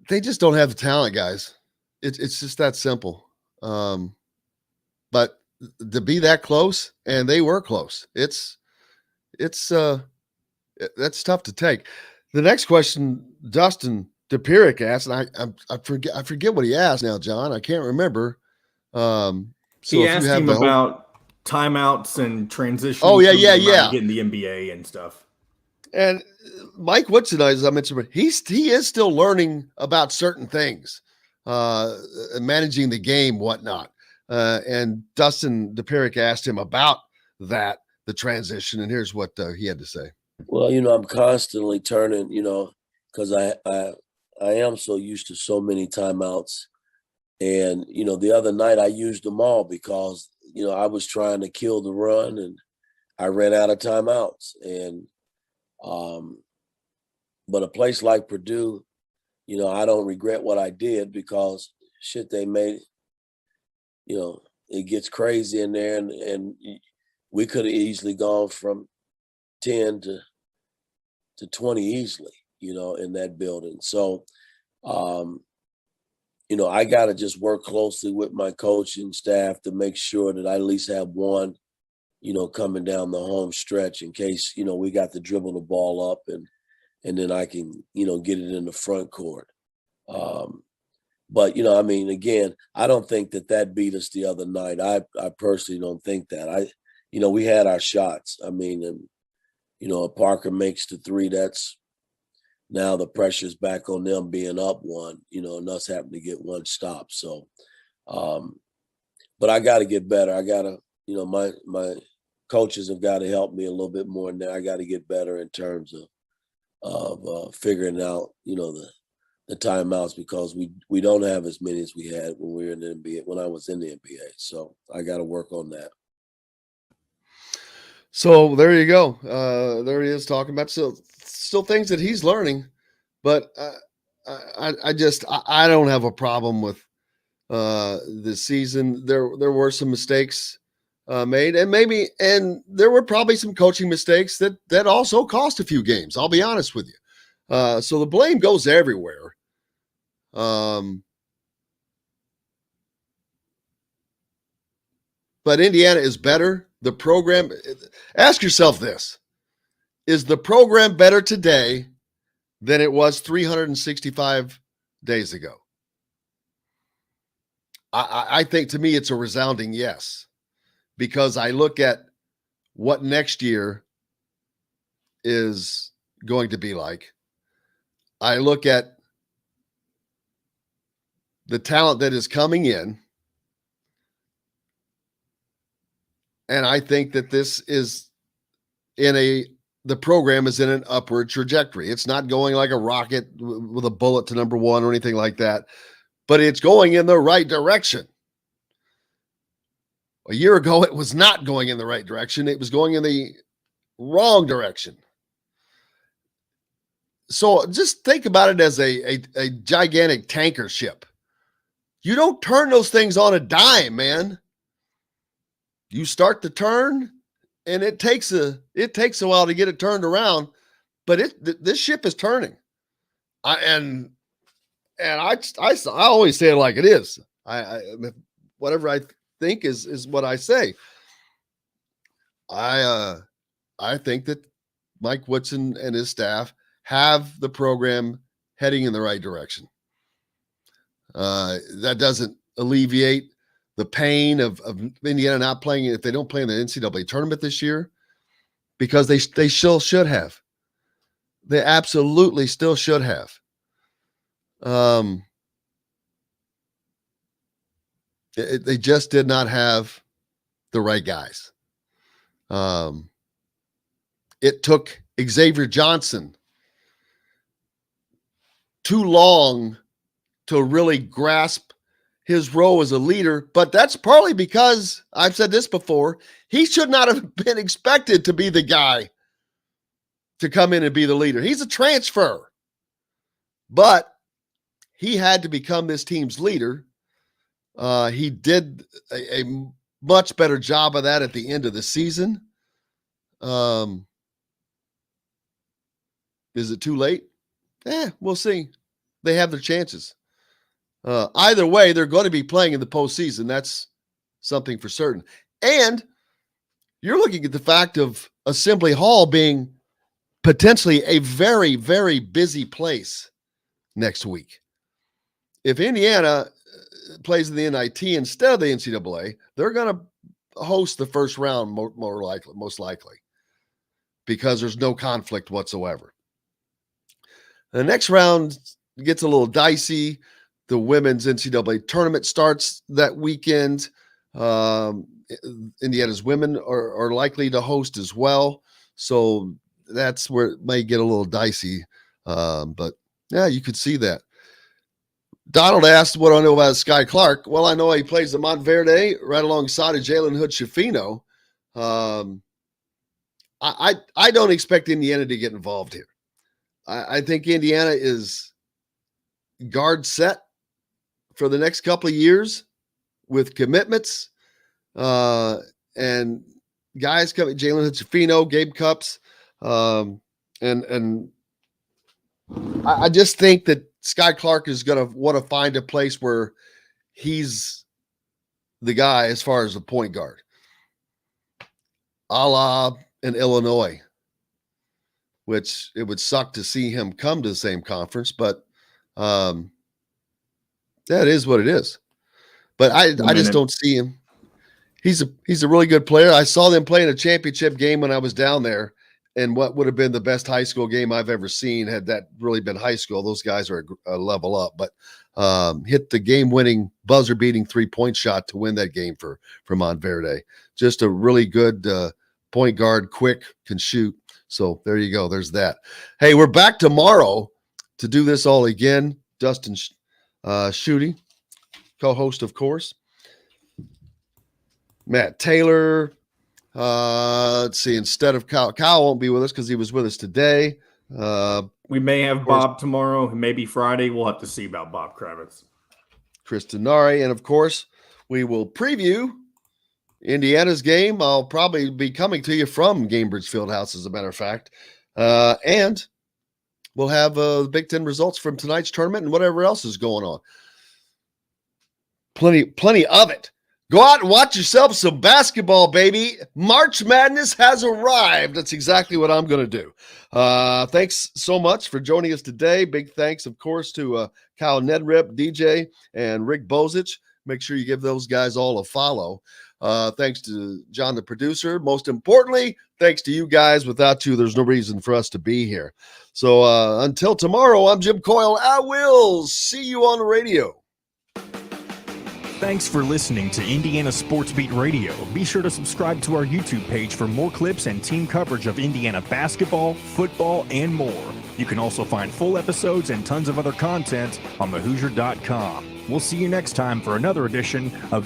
They just don't have the talent, guys. It's just that simple. But to be that close, and they were close, it's that's tough to take. The next question, Dustin DePirick asked, and I forget what he asked now, John. I can't remember. So he asked him about timeouts and transitions. Oh, yeah. Getting the NBA and stuff. And Mike Woodson, as I mentioned, he is still learning about certain things, managing the game, whatnot. And Dustin DePirick asked him about that, the transition, and here's what he had to say. Well, I'm constantly turning, because I am so used to so many timeouts. And, the other night I used them all because, I was trying to kill the run and I ran out of timeouts. And, but a place like Purdue, I don't regret what I did because shit, they made, it gets crazy in there, and we could have easily gone from 10 to 20 easily, in that building. So, I got to just work closely with my coaching staff to make sure that I at least have one, coming down the home stretch in case, we got to dribble the ball up and then I can, get it in the front court. But, again, I don't think that beat us the other night. I personally don't think that. We had our shots. If Parker makes the three, that's now the pressure's back on them being up one, and us having to get one stop. So, but I got to get better. I got to, my coaches have got to help me a little bit more, and I got to get better in terms of figuring out, the timeouts, because we don't have as many as we had when we were in the NBA, when I was in the NBA. So I got to work on that. So there you go. There he is talking about still things that he's learning, but I don't have a problem with this season. There were some mistakes made, and there were probably some coaching mistakes that also cost a few games. I'll be honest with you. So the blame goes everywhere. But Indiana is better. The program, ask yourself this: is the program better today than it was 365 days ago? I think, to me, it's a resounding yes, because I look at what next year is going to be like. I look at the talent that is coming in, and I think that this is the program is in an upward trajectory. It's not going like a rocket with a bullet to number one or anything like that, but it's going in the right direction. A year ago, it was not going in the right direction. It was going in the wrong direction. So just think about it as a gigantic tanker ship. You don't turn those things on a dime, man. You start the turn, and it takes a while to get it turned around, but this ship is turning. I always say it like it is. Whatever I think is what I say. I think that Mike Woodson and his staff have the program heading in the right direction. That doesn't alleviate the pain of Indiana not playing if they don't play in the NCAA tournament this year, because they still should have. They absolutely still should have. They just did not have the right guys. It took Xavier Johnson too long to really grasp his role as a leader, but that's partly because, I've said this before, he should not have been expected to be the guy to come in and be the leader. He's a transfer, but he had to become this team's leader. He did a much better job of that at the end of the season. Is it too late? We'll see. They have their chances. Either way, they're going to be playing in the postseason. That's something for certain. And you're looking at the fact of Assembly Hall being potentially a very, very busy place next week. If Indiana plays in the NIT instead of the NCAA, they're going to host the first round most likely, because there's no conflict whatsoever. The next round gets a little dicey. The women's NCAA tournament starts that weekend. Indiana's women are likely to host as well. So that's where it may get a little dicey. But yeah, you could see that. Donald asked what do I know about Sky Clark. Well, I know he plays the Montverde right alongside of Jalen Hood-Schifino. I don't expect Indiana to get involved here. I think Indiana is guard set for the next couple of years with commitments and guys coming. Jalen Hood-Schifino, Gabe Cupps. And I just think that Sky Clark is going to want to find a place where he's the guy as far as the point guard, a la in Illinois, which it would suck to see him come to the same conference, but that is what it is. But I just don't see him. He's a really good player. I saw them playing a championship game when I was down there, and what would have been the best high school game I've ever seen had that really been high school. Those guys are a level up, but hit the game-winning, buzzer-beating three-point shot to win that game for Montverde. Just a really good point guard, quick, can shoot. So there you go. There's that. Hey, we're back tomorrow to do this all again. Dustin Schutte, co-host, of course. Matt Taylor. Let's see. Instead of Kyle won't be with us because he was with us today. We may have Bob tomorrow, maybe Friday. We'll have to see about Bob Kravitz. Chris Denari, and of course, we will preview Indiana's game. I'll probably be coming to you from Gamebridge Fieldhouse, as a matter of fact, and we'll have the Big Ten results from tonight's tournament and whatever else is going on. Plenty of it. Go out and watch yourself some basketball, baby. March Madness has arrived. That's exactly what I'm going to do. Thanks so much for joining us today. Big thanks, of course, to Kyle Neddenriep, DJ, and Rick Bozich. Make sure you give those guys all a follow. Thanks to John, the producer. Most importantly, thanks to you guys. Without you, there's no reason for us to be here. So until tomorrow, I'm Jim Coyle. I will see you on the radio. Thanks for listening to Indiana Sports Beat Radio. Be sure to subscribe to our YouTube page for more clips and team coverage of Indiana basketball, football, and more. You can also find full episodes and tons of other content on thehoosier.com. We'll see you next time for another edition of